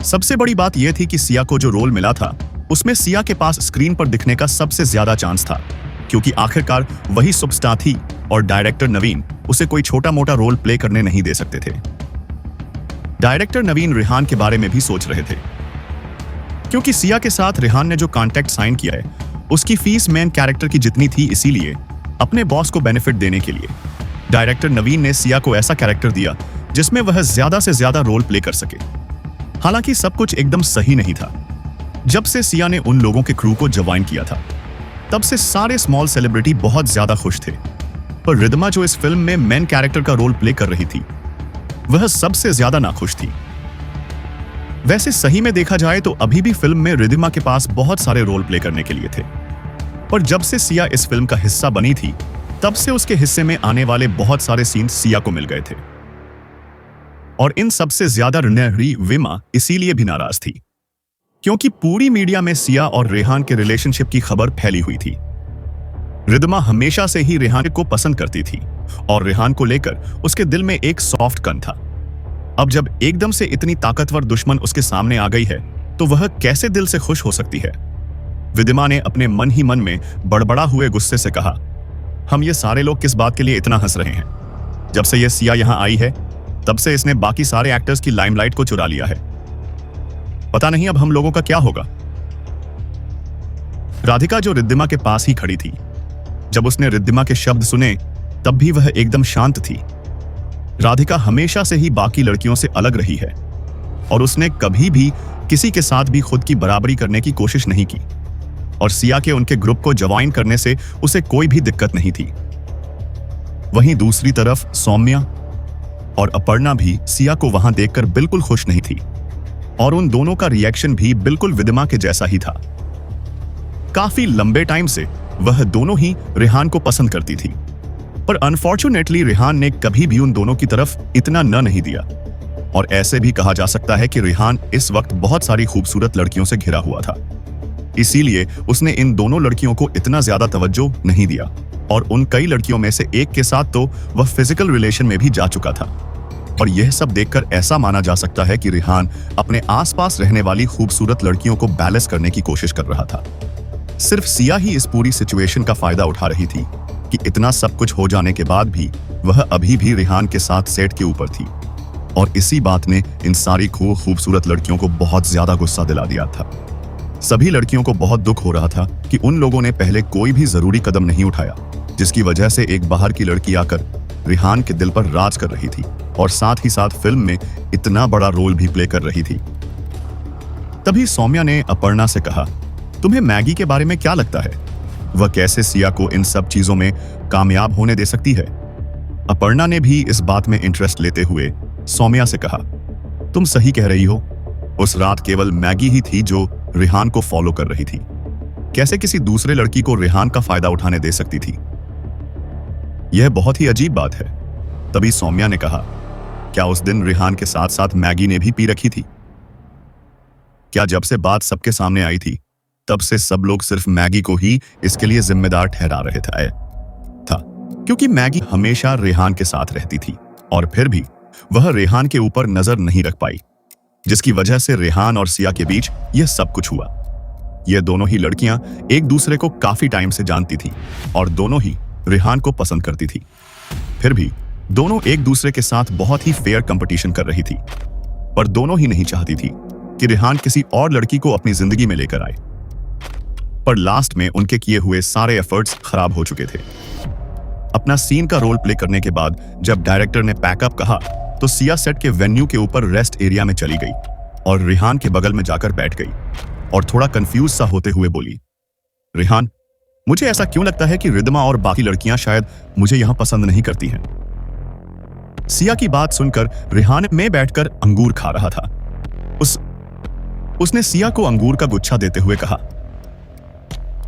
सबसे बड़ी बात यह थी कि सिया को जो रोल मिला था उसमें सिया के पास स्क्रीन पर दिखने का सबसे ज्यादा चांस था, क्योंकि आखिरकार वही सुपरस्टार थी और डायरेक्टर नवीन उसे कोई छोटा मोटा रोल प्ले करने नहीं दे सकते थे। डायरेक्टर नवीन रेहान के बारे में भी सोच रहे थे, क्योंकि सिया के साथ रेहान ने जो कॉन्ट्रैक्ट साइन किया है उसकी फीस मेन कैरेक्टर की जितनी थी, इसीलिए अपने बॉस को बेनिफिट देने के लिए डायरेक्टर नवीन ने सिया को ऐसा कैरेक्टर दिया जिसमें वह ज्यादा से ज्यादा रोल प्ले कर सके। हालांकि सब कुछ एकदम सही नहीं था। जब से सिया ने उन लोगों के क्रू को ज्वाइन किया था तब से सारे स्मॉल सेलिब्रिटी बहुत ज्यादा खुश थे, पर रिद्धिमा जो इस फिल्म में मेन कैरेक्टर का रोल प्ले कर रही थी वह सबसे ज्यादा नाखुश थी। वैसे सही में देखा जाए तो अभी भी फिल्म में रिद्धिमा के पास बहुत सारे रोल प्ले करने के लिए थे, पर जब से सिया इस फिल्म का हिस्सा बनी थी तब से उसके हिस्से में आने वाले बहुत सारे सीन सिया को मिल गए थे और इन सबसे ज्यादा विमा इसीलिए भी नाराज थी क्योंकि पूरी मीडिया में सिया और रेहान के रिलेशनशिप की खबर फैली हुई थी। रिद्धिमा हमेशा से ही रेहान को पसंद करती थी और रेहान को लेकर उसके दिल में एक सॉफ्ट कन था। अब जब एकदम से इतनी ताकतवर दुश्मन उसके सामने आ गई है तो वह कैसे दिल से खुश हो सकती है। रिद्धिमा ने अपने मन ही मन में बड़बड़ा हुए गुस्से से कहा, हम ये सारे लोग किस बात के लिए इतना हंस रहे हैं? जब से यह सिया यहां आई है तब से इसने बाकी सारे एक्टर्स की लाइमलाइट को चुरा लिया है। पता नहीं अब हम लोगों का क्या होगा। राधिका जो रिद्धिमा के पास ही खड़ी थी, जब उसने रिद्धिमा के शब्द सुने तब भी वह एकदम शांत थी। राधिका हमेशा से ही बाकी लड़कियों से अलग रही है और उसने कभी भी किसी के साथ भी खुद की बराबरी करने की कोशिश नहीं की और सिया के उनके ग्रुप को ज्वाइन करने से उसे कोई भी दिक्कत नहीं थी। वहीं दूसरी तरफ सौम्या और अपर्णा भी सिया को वहां देखकर बिल्कुल खुश नहीं थी और उन दोनों का रिएक्शन भी बिल्कुल रिद्धिमा के जैसा ही था। काफी लंबे टाइम से वह दोनों ही रेहान को पसंद करती थी, पर अनफॉर्चुनेटली रेहान ने कभी भी उन दोनों की तरफ इतना न नहीं दिया और ऐसे भी कहा जा सकता है कि रेहान इस वक्त बहुत सारी खूबसूरत लड़कियों से घिरा हुआ था, इसीलिए उसने इन दोनों लड़कियों को इतना ज्यादा तवज्जो नहीं दिया और उन कई लड़कियों में से एक के साथ तो वह फिजिकल रिलेशन में भी जा चुका था। और यह सब देखकर ऐसा माना जा सकता है कि रेहान अपने आसपास रहने वाली खूबसूरत लड़कियों को बैलेंस करने की कोशिश कर रहा था। सिर्फ सिया ही इस पूरी सिचुएशन का फायदा उठा रही थी कि इतना सब कुछ हो जाने के बाद भी वह अभी भी रेहान के साथ सेट के ऊपर थी और इसी बात ने इन सारी खूबसूरत लड़कियों को बहुत ज्यादा गुस्सा दिला दिया था। सभी लड़कियों को बहुत दुख हो रहा था कि उन लोगों ने पहले कोई भी जरूरी कदम नहीं उठाया, जिसकी वजह से एक बाहर की लड़की आकर रिहान के दिल पर राज कर रही थी और साथ ही साथ फिल्म में इतना बड़ा रोल भी प्ले कर रही थी। तभी सौम्या ने अपर्णा से कहा, तुम्हें मैगी के बारे में क्या लगता है? वह कैसे सिया को इन सब चीजों में कामयाब होने दे सकती है? अपर्णा ने भी इस बात में इंटरेस्ट लेते हुए सौम्या से कहा, तुम सही कह रही हो। उस रात केवल मैगी ही थी जो रिहान को फॉलो कर रही थी। कैसे किसी दूसरे लड़की को रिहान का फायदा उठाने दे सकती थी? यह बहुत ही अजीब बात है। तभी सौम्या ने कहा, क्या उस दिन रिहान के साथ साथ मैगी ने भी पी रखी थी? क्या जब से बात सबके सामने आई थी तब से सब लोग सिर्फ मैगी को ही इसके लिए जिम्मेदार ठहरा रहे था क्योंकि मैगी हमेशा रेहान के साथ रहती थी और फिर भी वह रेहान के ऊपर नजर नहीं रख पाई, जिसकी वजह से रेहान और सिया के बीच यह सब कुछ हुआ। ये दोनों ही लड़कियां एक दूसरे को काफी टाइम से जानती थी और दोनों ही रेहान को पसंद करती थी। फिर भी दोनों एक दूसरे के साथ बहुत ही फेयर कंपटीशन कर रही थी, पर दोनों ही नहीं चाहती थी कि रेहान किसी और लड़की को अपनी जिंदगी में लेकर आए। पर लास्ट में उनके किए हुए सारे एफर्ट्स खराब हो चुके थे। अपना सीन का रोल प्ले करने के बाद जब डायरेक्टर ने पैकअप कहा तो सिया सेट के वेन्यू के ऊपर रेस्ट एरिया में चली गई और रेहान के बगल में जाकर बैठ गई और थोड़ा कंफ्यूज सा होते हुए बोली, रेहान, मुझे ऐसा क्यों लगता है कि रिद्धिमा और बाकी लड़कियां शायद मुझे यहां पसंद नहीं करती हैं। सिया की बात सुनकर रेहान में बैठकर अंगूर खा रहा था। उसने सिया को अंगूर का गुच्छा देते हुए कहा,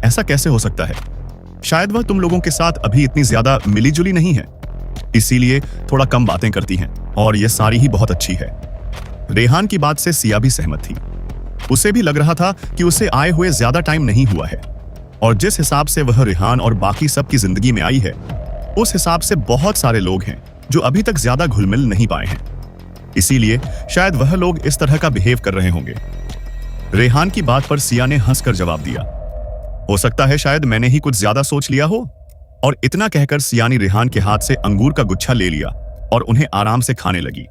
ऐसा कैसे हो सकता है? शायद वह तुम लोगों के साथ अभी इतनी ज्यादा मिलीजुली नहीं है, इसीलिए थोड़ा कम बातें करती हैं और यह सारी ही बहुत अच्छी है। रेहान की बात से सिया भी सहमत थी। उसे भी लग रहा था कि उसे आए हुए ज्यादा टाइम नहीं हुआ है और जिस हिसाब से वह रेहान और बाकी सब की जिंदगी में आई है, उस हिसाब से बहुत सारे लोग हैं जो अभी तक ज्यादा घुल मिल नहीं पाए हैं, इसीलिए शायद वह लोग इस तरह का बिहेव कर रहे होंगे। रेहान की बात पर सिया ने हंसकर जवाब दिया, हो सकता है शायद मैंने ही कुछ ज्यादा सोच लिया हो। और इतना कहकर सिया ने रेहान के हाथ से अंगूर का गुच्छा ले लिया और उन्हें आराम से खाने लगी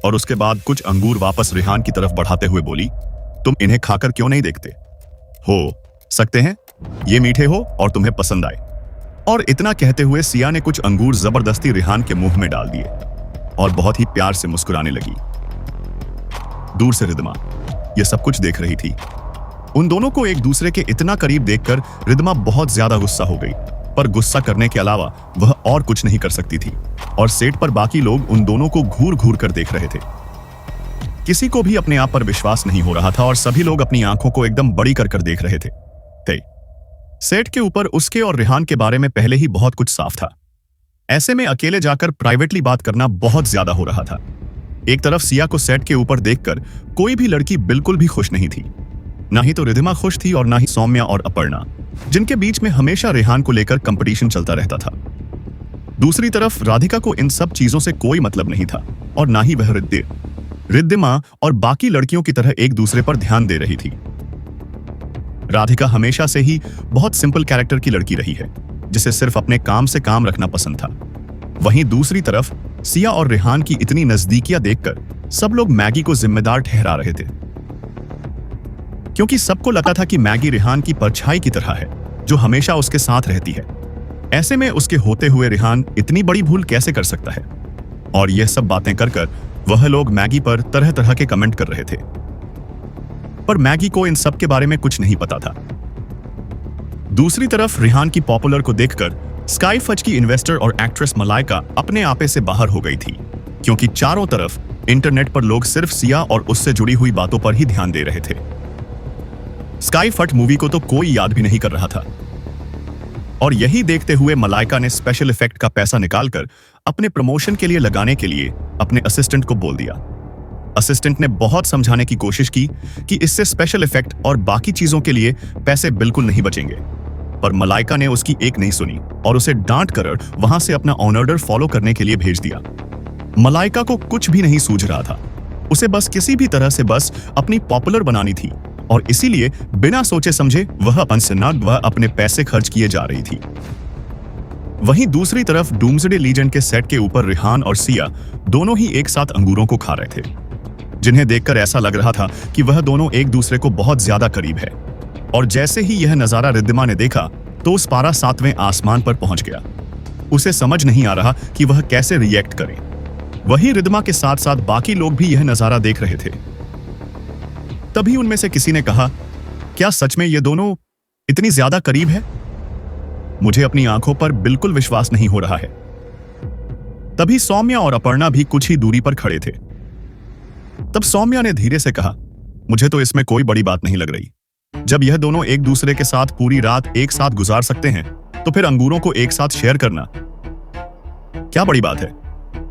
और उसके बाद कुछ अंगूर वापस रेहान की तरफ बढ़ाते हुए बोली, तुम इन्हें खाकर क्यों नहीं देखते? हो सकते हैं ये मीठे हो और तुम्हें पसंद आए। और इतना कहते हुए सिया ने कुछ अंगूर जबरदस्ती रेहान के मुंह में डाल दिए और बहुत ही प्यार से मुस्कुराने लगी। दूर से रिद्धिमा यह सब कुछ देख रही थी। उन दोनों को एक दूसरे के इतना करीब देखकर रिद्धिमा बहुत ज्यादा गुस्सा हो गई, पर गुस्सा करने के अलावा वह और कुछ नहीं कर सकती थी और सेट पर बाकी लोग उन दोनों को घूर घूर कर देख रहे थे। किसी को भी अपने आप पर विश्वास नहीं हो रहा था और सभी लोग अपनी आंखों को एकदम बड़ी कर देख रहे थे। सेट के ऊपर उसके और रेहान के बारे में पहले ही बहुत कुछ साफ था। ऐसे में अकेले जाकर प्राइवेटली बात करना बहुत ज्यादा हो रहा था। एक तरफ सिया को सेट के ऊपर देखकर कोई भी लड़की बिल्कुल भी खुश नहीं थी, ना ही तो रिद्धिमा खुश थी और ना ही सौम्या और अपर्णा, जिनके बीच में हमेशा रेहान को लेकर कंपटीशन चलता रहता था। दूसरी तरफ राधिका को इन सब चीजों से कोई मतलब नहीं था और ना ही वह रिद्धिमा और बाकी लड़कियों की तरह एक दूसरे पर ध्यान दे रही थी। राधिका हमेशा से ही बहुत सिंपल कैरेक्टर की लड़की रही है, जिसे सिर्फ अपने काम से काम रखना पसंद था। वहीं दूसरी तरफ सिया और रेहान की इतनी नजदीकियां देखकर सब लोग मैगी को जिम्मेदार ठहरा रहे थे, क्योंकि सबको लगता था कि मैगी रेहान की परछाई की तरह है जो हमेशा उसके साथ रहती है। ऐसे में उसके होते हुए रेहान इतनी बड़ी भूल कैसे कर सकता है? और यह सब बातें कर वह लोग मैगी पर तरह तरह के कमेंट कर रहे थे, पर मैगी को इन सब के बारे में कुछ नहीं पता था। दूसरी तरफ रेहान की पॉपुलर को देखकर स्काई फज की इन्वेस्टर और एक्ट्रेस मलाइका अपने आपे से बाहर हो गई थी, क्योंकि चारों तरफ इंटरनेट पर लोग सिर्फ सिया और उससे जुड़ी हुई बातों पर ही ध्यान दे रहे थे। स्काई फट मूवी को तो कोई याद भी नहीं कर रहा था और यही देखते हुए मलाइका ने स्पेशल इफेक्ट का पैसा निकालकर अपने प्रमोशन के लिए लगाने के लिए अपने असिस्टेंट को बोल दिया। असिस्टेंट ने बहुत समझाने की कोशिश की कि इससे स्पेशल इफेक्ट और बाकी चीजों के लिए पैसे बिल्कुल नहीं बचेंगे, पर मलाइका ने उसकी एक नहीं सुनी और उसे डांट कर वहां से अपना ऑर्डर फॉलो करने के लिए भेज दिया। मलाइका को कुछ भी नहीं सूझ रहा था, उसे बस किसी भी तरह से बस अपनी पॉपुलर बनानी थी और इसीलिए बिना सोचे समझे वह अनसनाग वह अपने पैसे खर्च किए जा रही थी। वहीं दूसरी तरफ डूम्सडे लीजेंड के सेट के ऊपर रेहान और सिया दोनों ही एक साथ अंगूरों को खा रहे थे, जिन्हें देखकर ऐसा लग रहा था कि वह दोनों एक दूसरे को बहुत ज्यादा करीब है। और जैसे ही यह नजारा रिद्धिमा ने देखा तो उस पारा 7वें आसमान पर पहुंच गया। उसे समझ नहीं आ रहा कि वह कैसे रिएक्ट करे। वही रिद्धिमा के साथ साथ बाकी लोग भी यह नजारा देख रहे थे। तभी उनमें से किसी ने कहा, क्या सच में ये दोनों इतनी ज्यादा करीब है? मुझे अपनी आंखों पर बिल्कुल विश्वास नहीं हो रहा है। तभी सौम्या और अपर्णा भी कुछ ही दूरी पर खड़े थे। तब सौम्या ने धीरे से कहा, मुझे तो इसमें कोई बड़ी बात नहीं लग रही। जब यह दोनों एक दूसरे के साथ पूरी रात एक साथ गुजार सकते हैं तो फिर अंगूरों को एक साथ शेयर करना क्या बड़ी बात है।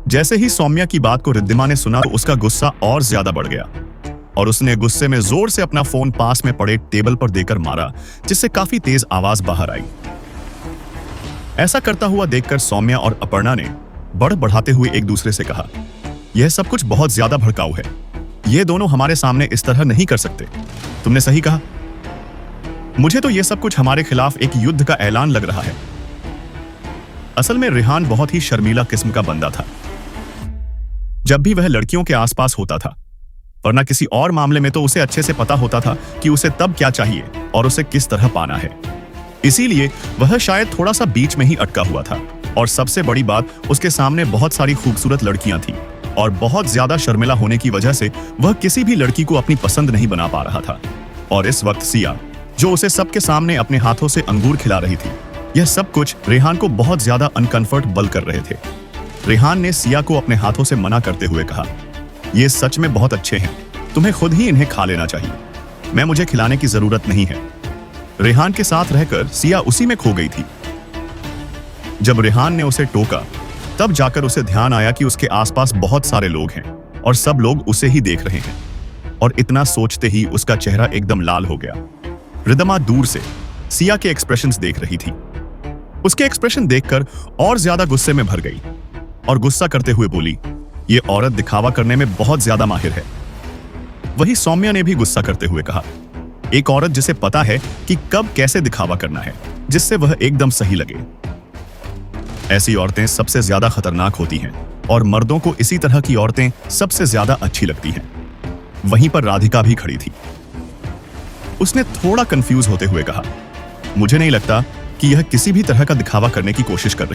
जैसे ही सौम्या की बात को रिद्धिमा ने सुना तो उसका गुस्सा और ज्यादा बढ़ गया और उसने गुस्से में जोर से अपना फोन पास में पड़े टेबल पर देकर मारा, जिससे काफी तेज आवाज बाहर आई। ऐसा करता हुआ देखकर सौम्या और अपर्णा ने बढ़ाते हुए एक दूसरे से कहा, यह सब कुछ बहुत ज्यादा भड़काऊ है। ये दोनों हमारे सामने इस तरह नहीं कर सकते। तुमने सही कहा। मुझे तो यह सब कुछ हमारे खिलाफ एक युद्ध का ऐलान लग रहा है। असल में रेहान बहुत ही शर्मीला किस्म का बंदा था। जब भी वह लड़कियों के आसपास होता था, वरना किसी और मामले में तो उसे अच्छे से पता होता था कि उसे तब क्या चाहिए और उसे किस तरह पाना है। इसीलिए वह शायद थोड़ा सा बीच में ही अटका हुआ था। और सबसे बड़ी बात, उसके सामने बहुत सारी खूबसूरत लड़कियां थीं और बहुत ज्यादा शर्मिला होने की वजह से वह किसी भी लड़की को अपनी पसंद नहीं बना पा रहा था। और इस वक्त सिया, जो उसे सबके सामने अपने हाथों से अंगूर खिला रही थी, यह सब कुछ रेहान को बहुत ज्यादा अनकंफर्टेबल कर रहे थे। रेहान ने सिया को अपने हाथों से मना करते हुए कहा, ये सच में बहुत अच्छे हैं, तुम्हें खुद ही इन्हें खा लेना चाहिए। मुझे खिलाने की जरूरत नहीं है। रेहान के साथ रहकर सिया उसी में खो गई थी। जब रेहान ने उसे टोका, तब जाकर उसे ध्यान आया कि उसके आसपास बहुत सारे लोग हैं और सब लोग उसे ही देख रहे हैं। और इतना सोचते ही उसका चेहरा एकदम लाल हो गया। रिद्धिमा दूर से सिया के एक्सप्रेशंस देख रही थी। उसके एक्सप्रेशन देखकर और ज्यादा गुस्से में भर गई और गुस्सा करते हुए बोली, ये औरत दिखावा करने में बहुत ज्यादा माहिर है। वही सौम्या ने भी गुस्सा करते हुए कहा, एक औरत जिसे पता है कि कब कैसे दिखावा करना है जिससे वह एकदम सही लगे। ऐसी औरतें सबसे ज्यादा खतरनाक होती हैं और मर्दों को इसी तरह की औरतें सबसे ज्यादा अच्छी लगती हैं। वहीं पर राधिका भी खड़ी थी। उसने थोड़ा कंफ्यूज होते हुए कहा, मुझे नहीं लगता कि यह किसी भी तरह का दिखावा करने की कोशिश कर